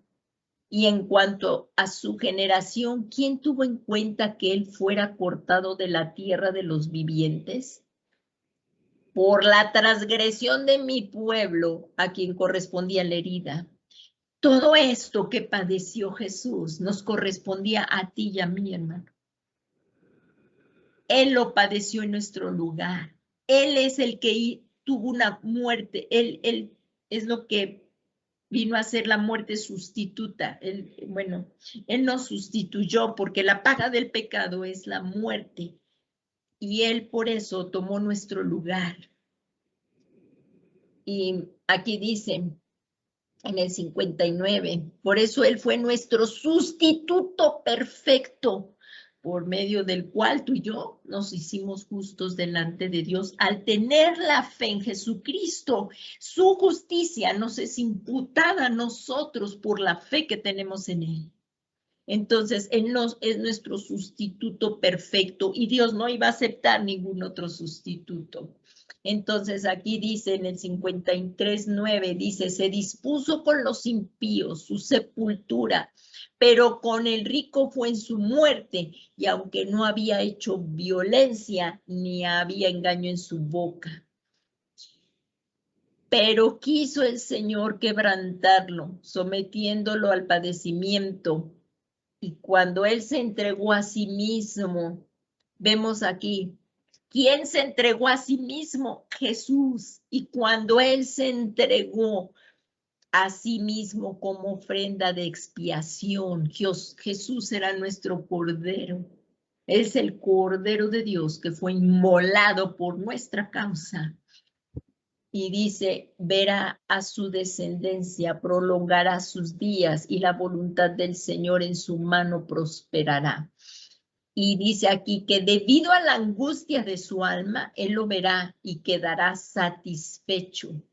Y en cuanto a su generación, ¿quién tuvo en cuenta que él fuera cortado de la tierra de los vivientes? Por la transgresión de mi pueblo, a quien correspondía la herida. Todo esto que padeció Jesús nos correspondía a ti y a mí, hermano. Él lo padeció en nuestro lugar. Él es el que tuvo una muerte. Él es lo que vino a ser la muerte sustituta. Él nos sustituyó porque la paga del pecado es la muerte. Y él por eso tomó nuestro lugar. Y aquí dice, en el 59, por eso él fue nuestro sustituto perfecto, por medio del cual tú y yo nos hicimos justos delante de Dios al tener la fe en Jesucristo. Su justicia nos es imputada a nosotros por la fe que tenemos en él. Entonces, él es nuestro sustituto perfecto y Dios no iba a aceptar ningún otro sustituto. Entonces, aquí dice en el 53:9, dice, se dispuso con los impíos su sepultura, pero con el rico fue en su muerte, y aunque no había hecho violencia, ni había engaño en su boca. Pero quiso el Señor quebrantarlo, sometiéndolo al padecimiento. Y cuando él se entregó a sí mismo, vemos aquí, ¿quién se entregó a sí mismo? Jesús. Y cuando él se entregó a sí mismo como ofrenda de expiación, Jesús era nuestro Cordero. Es el Cordero de Dios que fue inmolado por nuestra causa. Y dice, verá a su descendencia, prolongará sus días y la voluntad del Señor en su mano prosperará. Y dice aquí que debido a la angustia de su alma, él lo verá y quedará satisfecho.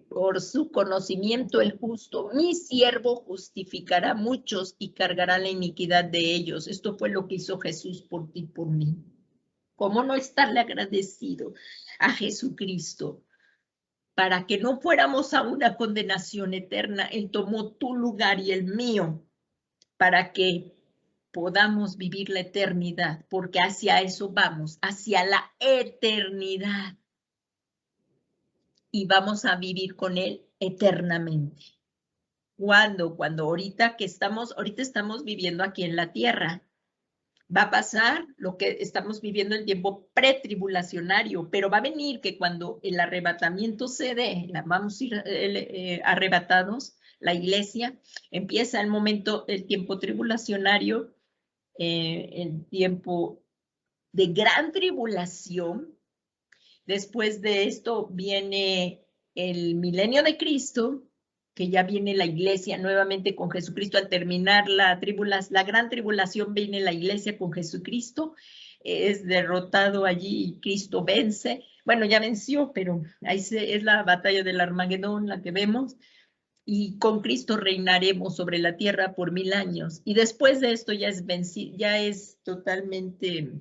Por su conocimiento el justo, mi siervo justificará a muchos y cargará la iniquidad de ellos. Esto fue lo que hizo Jesús por ti y por mí. ¿Cómo no estarle agradecido a Jesucristo? Para que no fuéramos a una condenación eterna, él tomó tu lugar y el mío, para que podamos vivir la eternidad, porque hacia eso vamos, hacia la eternidad. Y vamos a vivir con él eternamente. ¿Cuándo? Cuando ahorita estamos viviendo aquí en la tierra. Va a pasar lo que estamos viviendo el tiempo pretribulacionario, pero va a venir que cuando el arrebatamiento se dé, vamos a ir arrebatados, la iglesia, empieza el tiempo tribulacionario, el tiempo de gran tribulación. Después de esto viene el milenio de Cristo, que ya viene la iglesia nuevamente con Jesucristo. Al terminar la gran tribulación, viene la iglesia con Jesucristo, es derrotado allí y Cristo vence. Bueno, ya venció, pero es la batalla del Armagedón la que vemos. Y con Cristo reinaremos sobre la tierra por 1000 años. Y después de esto ya es totalmente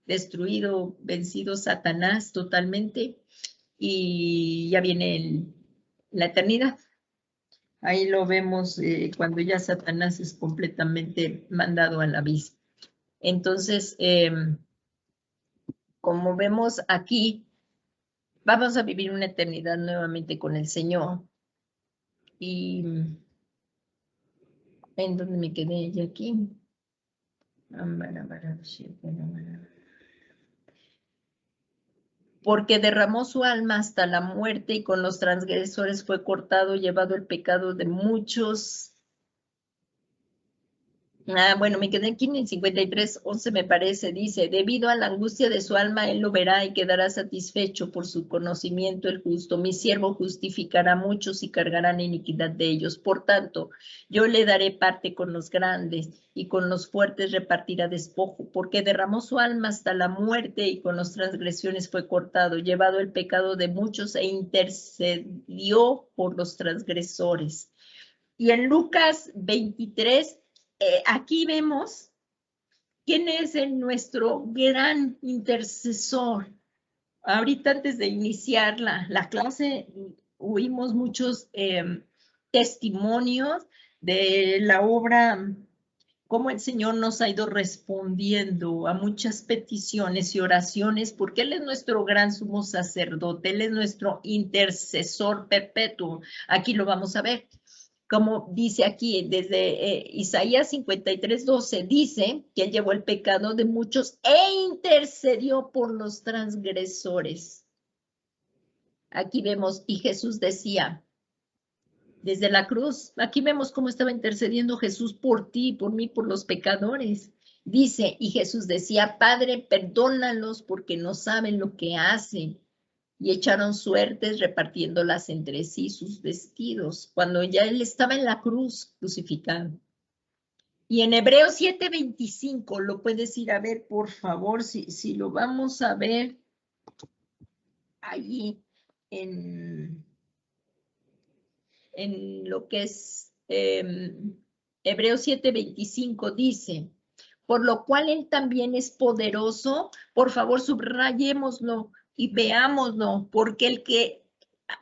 destruido, vencido Satanás totalmente. Y ya viene la eternidad. Ahí lo vemos cuando ya Satanás es completamente mandado al abismo. Entonces, como vemos aquí, vamos a vivir una eternidad nuevamente con el Señor. Y en donde me quedé ya aquí. Porque derramó su alma hasta la muerte y con los transgresores fue cortado, llevado el pecado de muchos. Bueno, me quedé aquí en el 53:11 me parece, dice, debido a la angustia de su alma, él lo verá y quedará satisfecho por su conocimiento el justo. Mi siervo justificará a muchos y cargará la iniquidad de ellos. Por tanto, yo le daré parte con los grandes y con los fuertes repartirá despojo, porque derramó su alma hasta la muerte y con las transgresiones fue cortado, llevado el pecado de muchos e intercedió por los transgresores. Y en Lucas 23, aquí vemos quién es nuestro gran intercesor. Ahorita antes de iniciar la clase, oímos muchos testimonios de la obra, cómo el Señor nos ha ido respondiendo a muchas peticiones y oraciones, porque Él es nuestro gran sumo sacerdote, Él es nuestro intercesor perpetuo. Aquí lo vamos a ver. Como dice aquí, desde Isaías 53:12, dice que Él llevó el pecado de muchos e intercedió por los transgresores. Aquí vemos, y Jesús decía, desde la cruz, aquí vemos cómo estaba intercediendo Jesús por ti, por mí, por los pecadores. Dice, y Jesús decía, Padre, perdónalos porque no saben lo que hacen. Y echaron suertes repartiéndolas entre sí sus vestidos, cuando ya él estaba en la cruz crucificado. Y en Hebreos 7:25, lo puedes ir a ver, por favor, si lo vamos a ver allí en lo que es Hebreos 7:25, dice, por lo cual él también es poderoso. Por favor, subrayémoslo y veámoslo, porque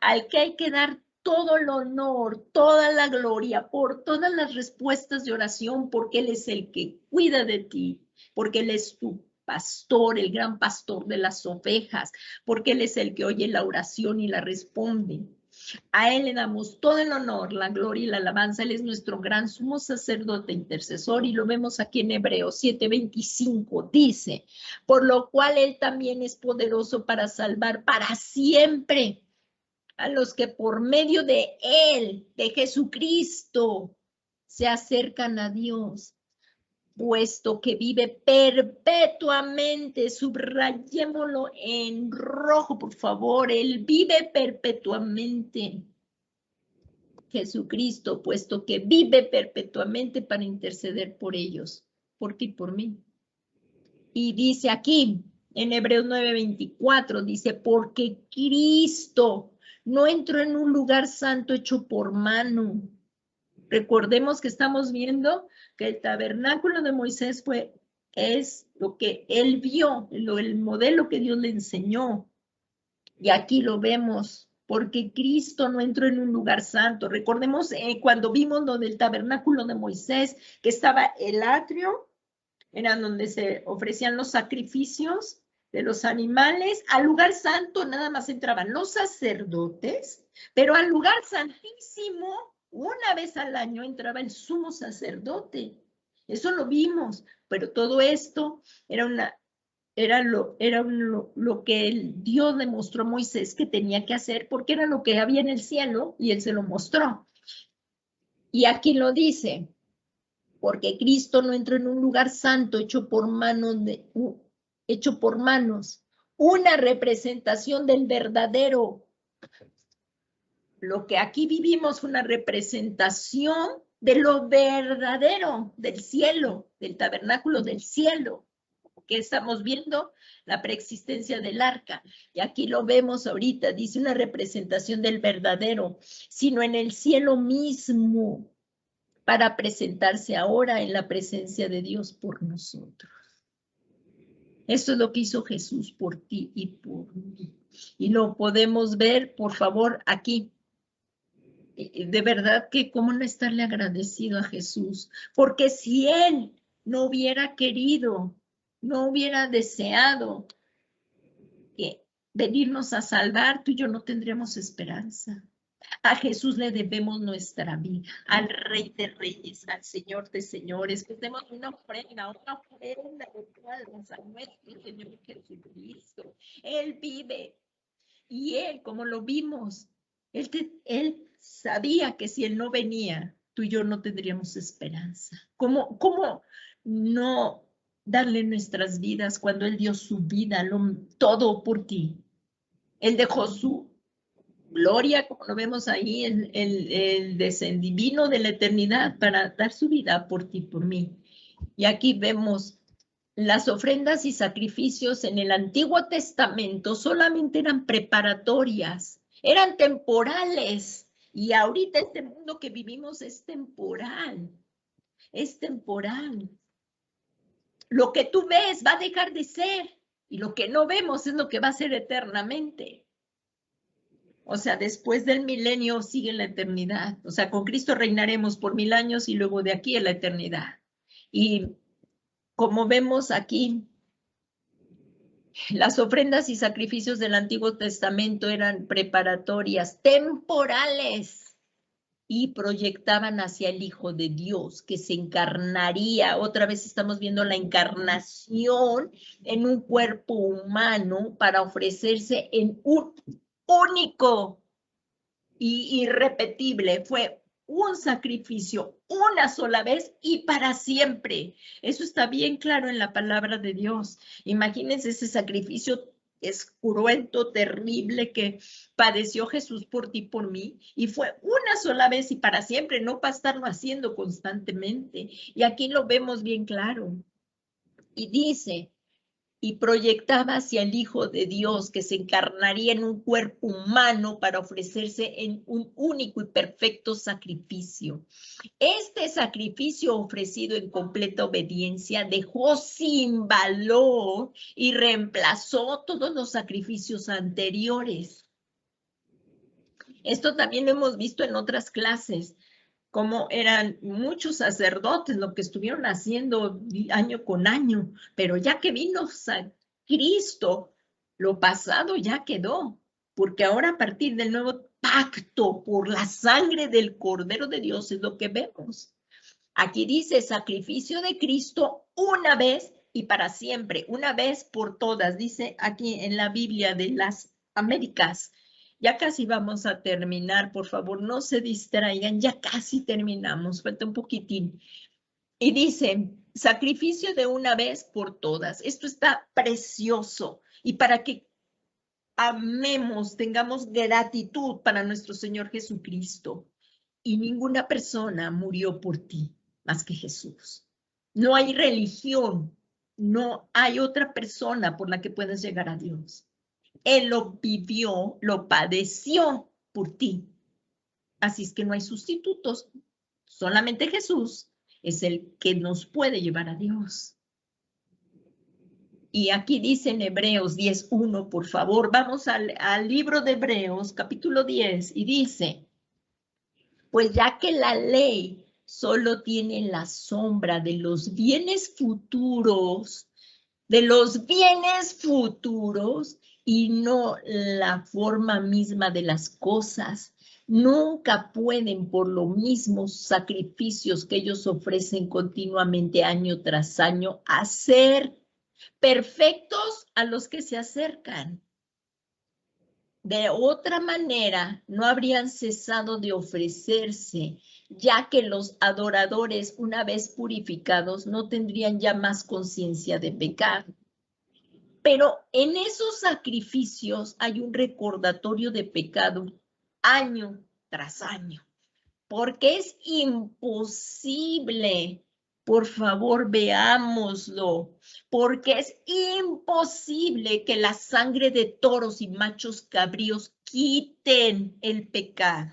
al que hay que dar todo el honor, toda la gloria, por todas las respuestas de oración, porque Él es el que cuida de ti, porque Él es tu pastor, el gran pastor de las ovejas, porque Él es el que oye la oración y la responde. A Él le damos todo el honor, la gloria y la alabanza. Él es nuestro gran sumo sacerdote intercesor y lo vemos aquí en Hebreos 7:25. Dice, por lo cual Él también es poderoso para salvar para siempre a los que por medio de Él, de Jesucristo, se acercan a Dios, puesto que vive perpetuamente. Subrayémoslo en rojo, por favor. Él vive perpetuamente. Jesucristo, puesto que vive perpetuamente para interceder por ellos, por ti y por mí. Y dice aquí, en Hebreos 9:24, dice, porque Cristo no entró en un lugar santo hecho por mano. Recordemos que estamos viendo que el tabernáculo de Moisés es lo que él vio, el modelo que Dios le enseñó. Y aquí lo vemos, porque Cristo no entró en un lugar santo. Recordemos cuando vimos lo del tabernáculo de Moisés, que estaba el atrio, era donde se ofrecían los sacrificios de los animales. Al lugar santo nada más entraban los sacerdotes, pero al lugar santísimo, una vez al año entraba el sumo sacerdote. Eso lo vimos, pero todo esto era lo que el Dios le mostró a Moisés que tenía que hacer, porque era lo que había en el cielo y él se lo mostró. Y aquí lo dice, porque Cristo no entró en un lugar santo hecho por manos, una representación del verdadero. Lo que aquí vivimos fue una representación de lo verdadero, del cielo, del tabernáculo del cielo. ¿Qué estamos viendo? La preexistencia del arca. Y aquí lo vemos ahorita, dice una representación del verdadero, sino en el cielo mismo, para presentarse ahora en la presencia de Dios por nosotros. Esto es lo que hizo Jesús por ti y por mí. Y lo podemos ver, por favor, aquí. De verdad que cómo no estarle agradecido a Jesús, porque si Él no hubiera querido, no hubiera deseado que venirnos a salvar, tú y yo no tendríamos esperanza. A Jesús le debemos nuestra vida, al Rey de Reyes, al Señor de Señores, que demos una ofrenda de palmas a nuestro Señor Jesucristo. Él vive y Él, como lo vimos, Él sabía que si Él no venía, tú y yo no tendríamos esperanza. ¿Cómo no darle nuestras vidas cuando Él dio su vida, todo por ti? Él dejó su gloria, como lo vemos ahí, el descendivino de la eternidad para dar su vida por ti, por mí. Y aquí vemos las ofrendas y sacrificios en el Antiguo Testamento solamente eran preparatorias, eran temporales. Y ahorita este mundo que vivimos es temporal, es temporal. Lo que tú ves va a dejar de ser y lo que no vemos es lo que va a ser eternamente. O sea, después del milenio sigue la eternidad. O sea, con Cristo reinaremos por 1000 años y luego de aquí a la eternidad. Y como vemos aquí, las ofrendas y sacrificios del Antiguo Testamento eran preparatorias, temporales, y proyectaban hacia el Hijo de Dios, que se encarnaría. Otra vez estamos viendo la encarnación en un cuerpo humano para ofrecerse en un único y irrepetible. Fue un sacrificio una sola vez y para siempre. Eso está bien claro en la palabra de Dios. Imagínense ese sacrificio cruento, terrible que padeció Jesús por ti, por mí, y fue una sola vez y para siempre, no para estarlo haciendo constantemente. Y aquí lo vemos bien claro. Y dice, y proyectaba hacia el Hijo de Dios que se encarnaría en un cuerpo humano para ofrecerse en un único y perfecto sacrificio. Este sacrificio ofrecido en completa obediencia dejó sin valor y reemplazó todos los sacrificios anteriores. Esto también lo hemos visto en otras clases, como eran muchos sacerdotes lo que estuvieron haciendo año con año, pero ya que vino Cristo, lo pasado ya quedó, porque ahora a partir del nuevo pacto por la sangre del Cordero de Dios es lo que vemos. Aquí dice sacrificio de Cristo una vez y para siempre, una vez por todas, dice aquí en la Biblia de las Américas. Ya casi vamos a terminar, por favor, no se distraigan, ya casi terminamos, falta un poquitín. Y dice, sacrificio de una vez por todas. Esto está precioso. Y para que amemos, tengamos gratitud para nuestro Señor Jesucristo. Y ninguna persona murió por ti más que Jesús. No hay religión, no hay otra persona por la que puedas llegar a Dios. Él lo vivió, lo padeció por ti. Así es que no hay sustitutos. Solamente Jesús es el que nos puede llevar a Dios. Y aquí dice en Hebreos 10:1, por favor, vamos al libro de Hebreos, capítulo 10, y dice, pues ya que la ley solo tiene la sombra de los bienes futuros, y no la forma misma de las cosas. Nunca pueden, por lo mismo, sacrificios que ellos ofrecen continuamente año tras año, hacer perfectos a los que se acercan. De otra manera, no habrían cesado de ofrecerse, ya que los adoradores, una vez purificados, no tendrían ya más conciencia de pecado. Pero en esos sacrificios hay un recordatorio de pecado año tras año, porque es imposible Por favor, veámoslo, porque es imposible que la sangre de toros y machos cabríos quiten el pecado.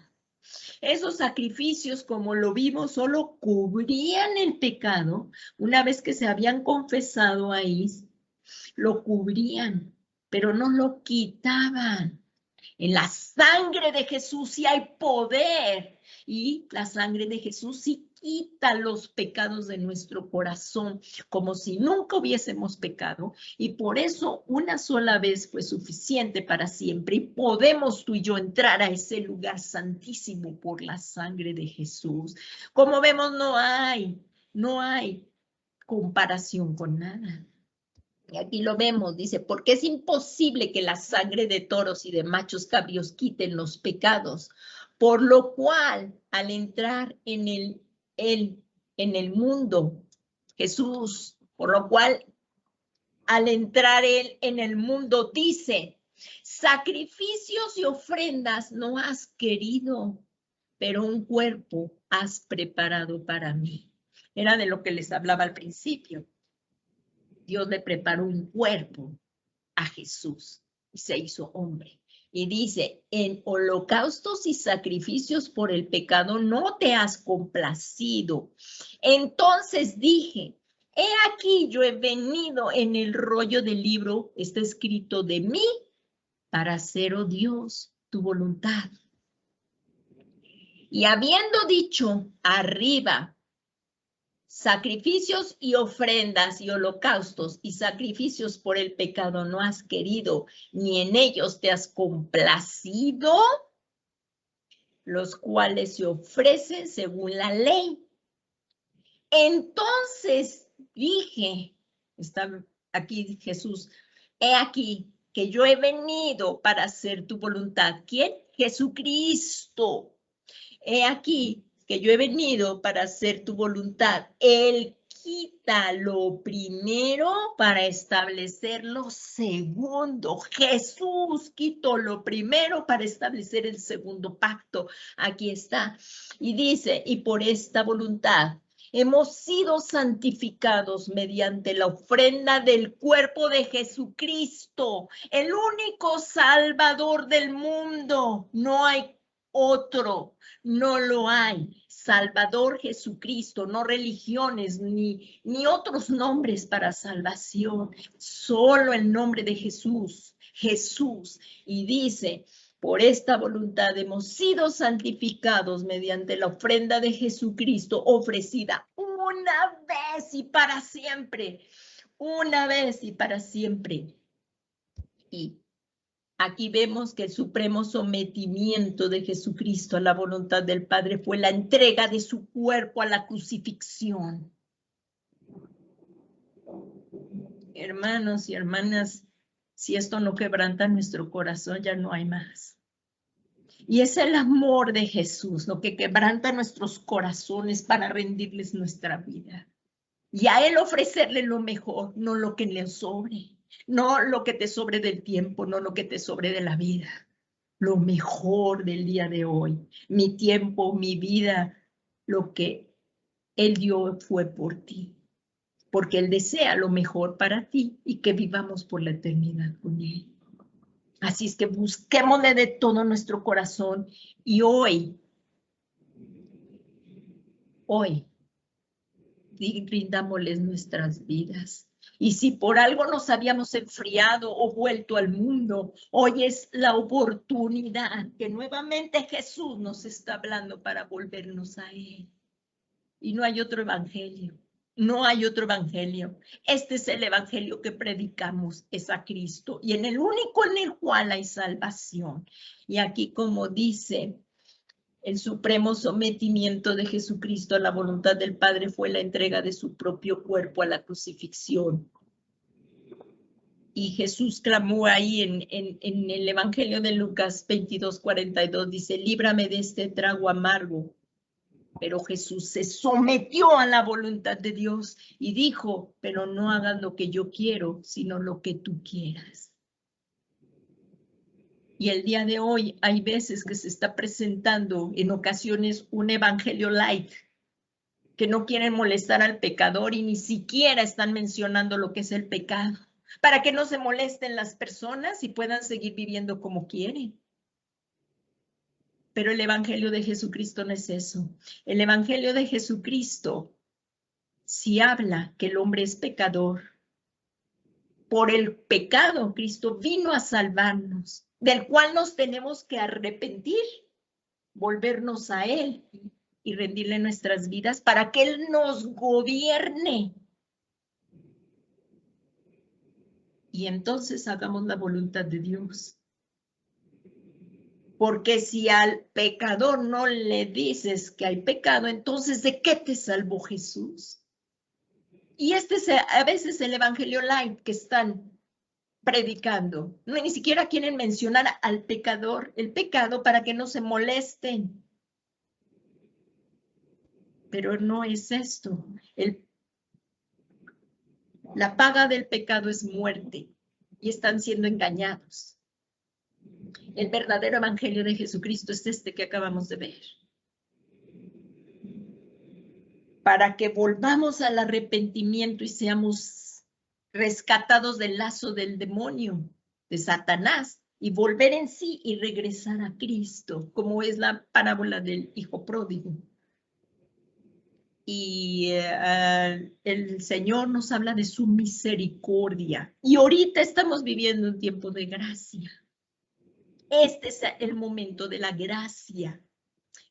Esos sacrificios, como lo vimos, solo cubrían el pecado. Una vez que se habían confesado ahí, lo cubrían, pero no lo quitaban. En la sangre de Jesús sí hay poder y la sangre de Jesús sí quita los pecados de nuestro corazón, como si nunca hubiésemos pecado, y por eso una sola vez fue suficiente para siempre, y podemos tú y yo entrar a ese lugar santísimo por la sangre de Jesús. Como vemos, no hay comparación con nada. Y aquí lo vemos, dice, porque es imposible que la sangre de toros y de machos cabríos quiten los pecados, por lo cual al entrar en el mundo, Jesús, por lo cual al entrar él en el mundo dice, sacrificios y ofrendas no has querido, pero un cuerpo has preparado para mí. Era de lo que les hablaba al principio. Dios le preparó un cuerpo a Jesús y se hizo hombre. Y dice, en holocaustos y sacrificios por el pecado no te has complacido. Entonces dije, he aquí yo he venido en el rollo del libro, está escrito de mí, para hacer, oh Dios, tu voluntad. Y habiendo dicho arriba, sacrificios y ofrendas y holocaustos y sacrificios por el pecado no has querido, ni en ellos te has complacido, los cuales se ofrecen según la ley. Entonces dije, está aquí Jesús, he aquí que yo he venido para hacer tu voluntad. ¿Quién? Jesucristo. He aquí que yo he venido para hacer tu voluntad. Él quita lo primero para establecer lo segundo. Jesús quitó lo primero para establecer el segundo pacto. Aquí está. Y dice, y por esta voluntad hemos sido santificados mediante la ofrenda del cuerpo de Jesucristo, el único Salvador del mundo. No hay otro, no lo hay. Salvador Jesucristo, no religiones ni otros nombres para salvación, solo el nombre de Jesús, Jesús. Y dice, por esta voluntad hemos sido santificados mediante la ofrenda de Jesucristo ofrecida una vez y para siempre, una vez y para siempre. Y aquí vemos que el supremo sometimiento de Jesucristo a la voluntad del Padre fue la entrega de su cuerpo a la crucifixión. Hermanos y hermanas, si esto no quebranta nuestro corazón, ya no hay más. Y es el amor de Jesús lo que quebranta nuestros corazones para rendirles nuestra vida. Y a Él ofrecerle lo mejor, no lo que le sobre, no lo que te sobre del tiempo, no lo que te sobre de la vida. Lo mejor del día de hoy, mi tiempo, mi vida, lo que Él dio fue por ti, porque Él desea lo mejor para ti y que vivamos por la eternidad con Él. Así es que busquémosle de todo nuestro corazón y hoy, rindámosles nuestras vidas. Y si por algo nos habíamos enfriado o vuelto al mundo, hoy es la oportunidad que nuevamente Jesús nos está hablando para volvernos a Él. Y no hay otro evangelio, no hay otro evangelio. Este es el evangelio que predicamos, es a Cristo, y en el único en el cual hay salvación. Y aquí, como dice, el supremo sometimiento de Jesucristo a la voluntad del Padre fue la entrega de su propio cuerpo a la crucifixión. Y Jesús clamó ahí en el Evangelio de Lucas 22:42, dice, líbrame de este trago amargo. Pero Jesús se sometió a la voluntad de Dios y dijo, pero no hagas lo que yo quiero, sino lo que tú quieras. Y el día de hoy hay veces que se está presentando en ocasiones un evangelio light, que no quieren molestar al pecador y ni siquiera están mencionando lo que es el pecado, para que no se molesten las personas y puedan seguir viviendo como quieren. Pero el Evangelio de Jesucristo no es eso. El Evangelio de Jesucristo sí habla que el hombre es pecador. Por el pecado, Cristo vino a salvarnos, del cual nos tenemos que arrepentir, volvernos a Él y rendirle nuestras vidas para que Él nos gobierne. Y entonces hagamos la voluntad de Dios. Porque si al pecador no le dices que hay pecado, entonces ¿de qué te salvó Jesús? Y este es a veces el evangelio light que están predicando. No, ni siquiera quieren mencionar al pecador, el pecado, para que no se molesten. Pero no es esto. La paga del pecado es muerte y están siendo engañados. El verdadero evangelio de Jesucristo es este que acabamos de ver. Para que volvamos al arrepentimiento y seamos rescatados del lazo del demonio, de Satanás, y volver en sí y regresar a Cristo, como es la parábola del hijo pródigo. Y el Señor nos habla de su misericordia. Y ahorita estamos viviendo un tiempo de gracia. Este es el momento de la gracia.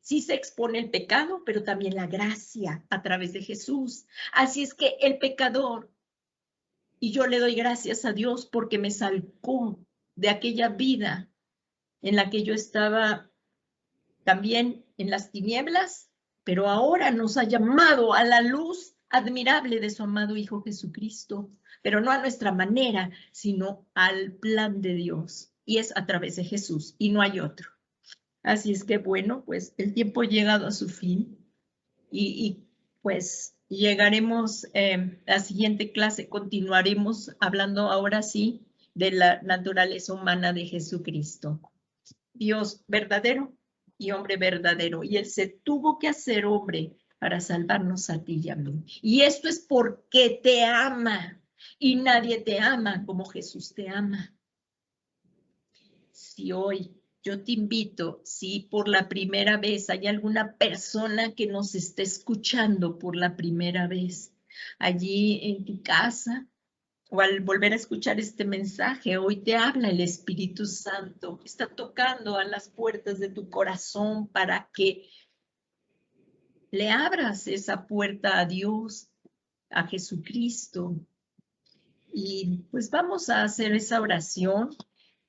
Sí se expone el pecado, pero también la gracia a través de Jesús. Así es que el pecador, y yo le doy gracias a Dios porque me sacó de aquella vida en la que yo estaba también en las tinieblas, pero ahora nos ha llamado a la luz admirable de su amado Hijo Jesucristo, pero no a nuestra manera, sino al plan de Dios. Y es a través de Jesús, y no hay otro. Así es que, bueno, pues el tiempo ha llegado a su fin y pues llegaremos la siguiente clase, continuaremos hablando ahora sí de la naturaleza humana de Jesucristo. Dios verdadero y hombre verdadero. Y Él se tuvo que hacer hombre para salvarnos a ti y a mí. Y esto es porque te ama. Y nadie te ama como Jesús te ama. Si hoy yo te invito, si por la primera vez hay alguna persona que nos esté escuchando por la primera vez, allí en tu casa, o al volver a escuchar este mensaje, hoy te habla el Espíritu Santo, está tocando a las puertas de tu corazón para que le abras esa puerta a Dios, a Jesucristo. Y pues vamos a hacer esa oración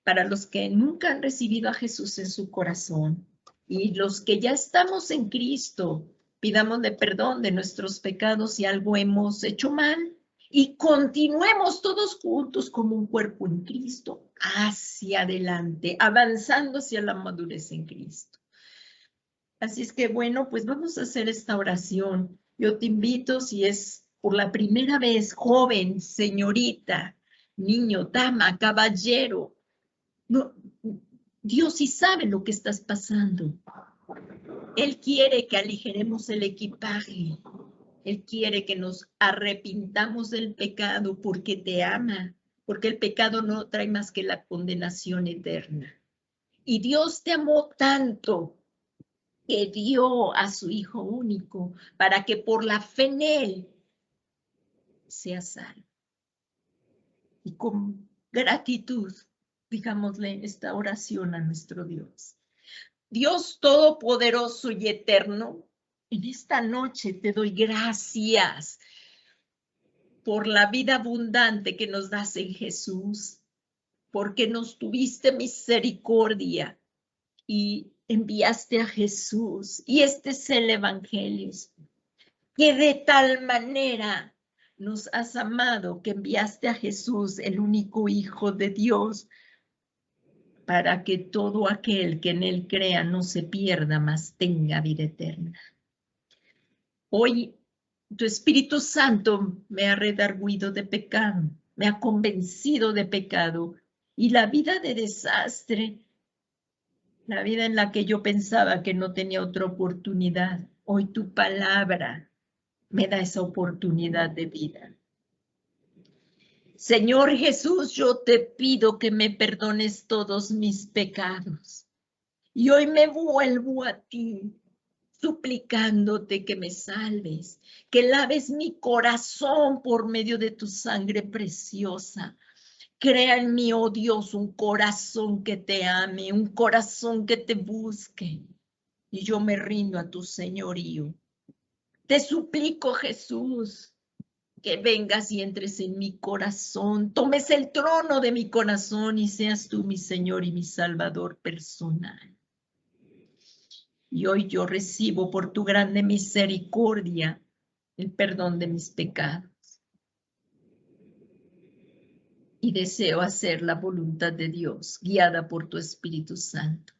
para los que nunca han recibido a Jesús en su corazón y los que ya estamos en Cristo, pidámosle perdón de nuestros pecados si algo hemos hecho mal y continuemos todos juntos como un cuerpo en Cristo hacia adelante, avanzando hacia la madurez en Cristo. Así es que bueno, pues vamos a hacer esta oración. Yo te invito, si es por la primera vez, joven, señorita, niño, dama, caballero, no, Dios sí sabe lo que estás pasando. Él quiere que aligeremos el equipaje. Él quiere que nos arrepintamos del pecado porque te ama, porque el pecado no trae más que la condenación eterna. Y Dios te amó tanto que dio a su Hijo único para que por la fe en Él seas salvo. Y con gratitud, digámosle esta oración a nuestro Dios. Dios Todopoderoso y Eterno, en esta noche te doy gracias por la vida abundante que nos das en Jesús, porque nos tuviste misericordia y enviaste a Jesús. Y este es el Evangelio, que de tal manera nos has amado que enviaste a Jesús, el único Hijo de Dios, para que todo aquel que en él crea no se pierda, mas tenga vida eterna. Hoy tu Espíritu Santo me ha redarguido de pecado, me ha convencido de pecado y la vida de desastre, la vida en la que yo pensaba que no tenía otra oportunidad. Hoy tu palabra me da esa oportunidad de vida. Señor Jesús, yo te pido que me perdones todos mis pecados. Y hoy me vuelvo a ti, suplicándote que me salves, que laves mi corazón por medio de tu sangre preciosa. Crea en mí, oh Dios, un corazón que te ame, un corazón que te busque. Y yo me rindo a tu señorío. Te suplico, Jesús, que vengas y entres en mi corazón, tomes el trono de mi corazón y seas tú mi Señor y mi Salvador personal. Y hoy yo recibo por tu grande misericordia el perdón de mis pecados. Y deseo hacer la voluntad de Dios, guiada por tu Espíritu Santo.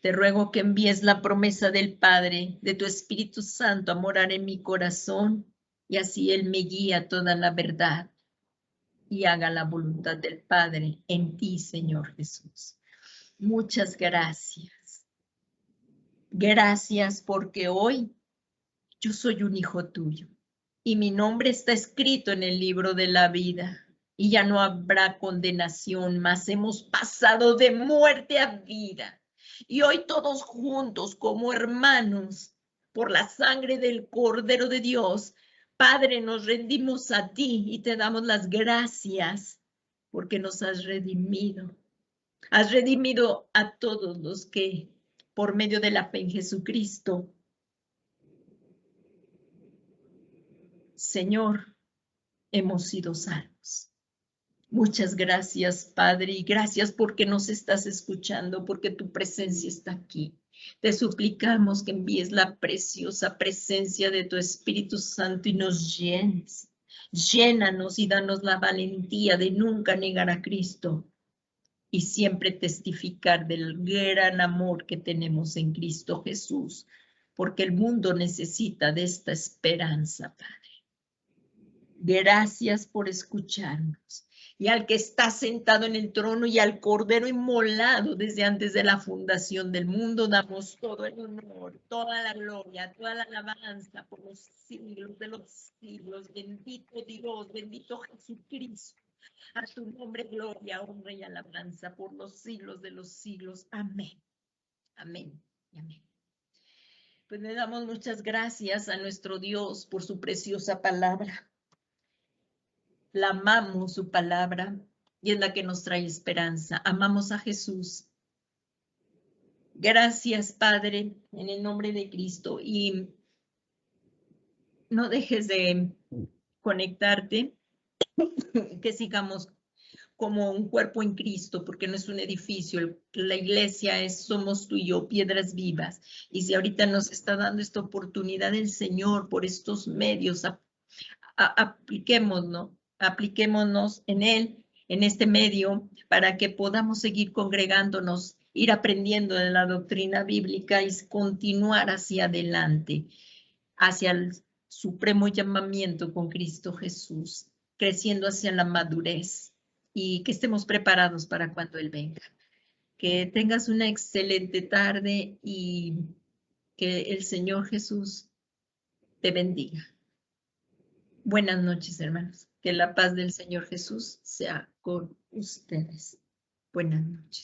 Te ruego que envíes la promesa del Padre, de tu Espíritu Santo, a morar en mi corazón, y así Él me guía a toda la verdad y haga la voluntad del Padre en ti, Señor Jesús. Muchas gracias. Gracias porque hoy yo soy un hijo tuyo y mi nombre está escrito en el libro de la vida y ya no habrá condenación, mas hemos pasado de muerte a vida. Y hoy todos juntos como hermanos, por la sangre del Cordero de Dios, Padre, nos rendimos a ti y te damos las gracias porque nos has redimido. Has redimido a todos los que, por medio de la fe en Jesucristo, Señor, hemos sido salvos. Muchas gracias, Padre, y gracias porque nos estás escuchando, porque tu presencia está aquí. Te suplicamos que envíes la preciosa presencia de tu Espíritu Santo y nos llenes. Llénanos y danos la valentía de nunca negar a Cristo y siempre testificar del gran amor que tenemos en Cristo Jesús, porque el mundo necesita de esta esperanza, Padre. Gracias por escucharnos. Y al que está sentado en el trono y al Cordero inmolado desde antes de la fundación del mundo, damos todo el honor, toda la gloria, toda la alabanza por los siglos de los siglos. Bendito Dios, bendito Jesucristo. A tu nombre, gloria, honra y alabanza por los siglos de los siglos. Amén. Amén y amén. Pues le damos muchas gracias a nuestro Dios por su preciosa palabra. La amamos su palabra y es la que nos trae esperanza. Amamos a Jesús. Gracias, Padre, en el nombre de Cristo. Y no dejes de conectarte, que sigamos como un cuerpo en Cristo, porque no es un edificio. La iglesia somos tú y yo, piedras vivas. Y si ahorita nos está dando esta oportunidad el Señor por estos medios, apliquémonos en él, en este medio, para que podamos seguir congregándonos, ir aprendiendo de la doctrina bíblica y continuar hacia adelante, hacia el supremo llamamiento con Cristo Jesús, creciendo hacia la madurez y que estemos preparados para cuando Él venga. Que tengas una excelente tarde y que el Señor Jesús te bendiga. Buenas noches, hermanos. Que la paz del Señor Jesús sea con ustedes. Buenas noches.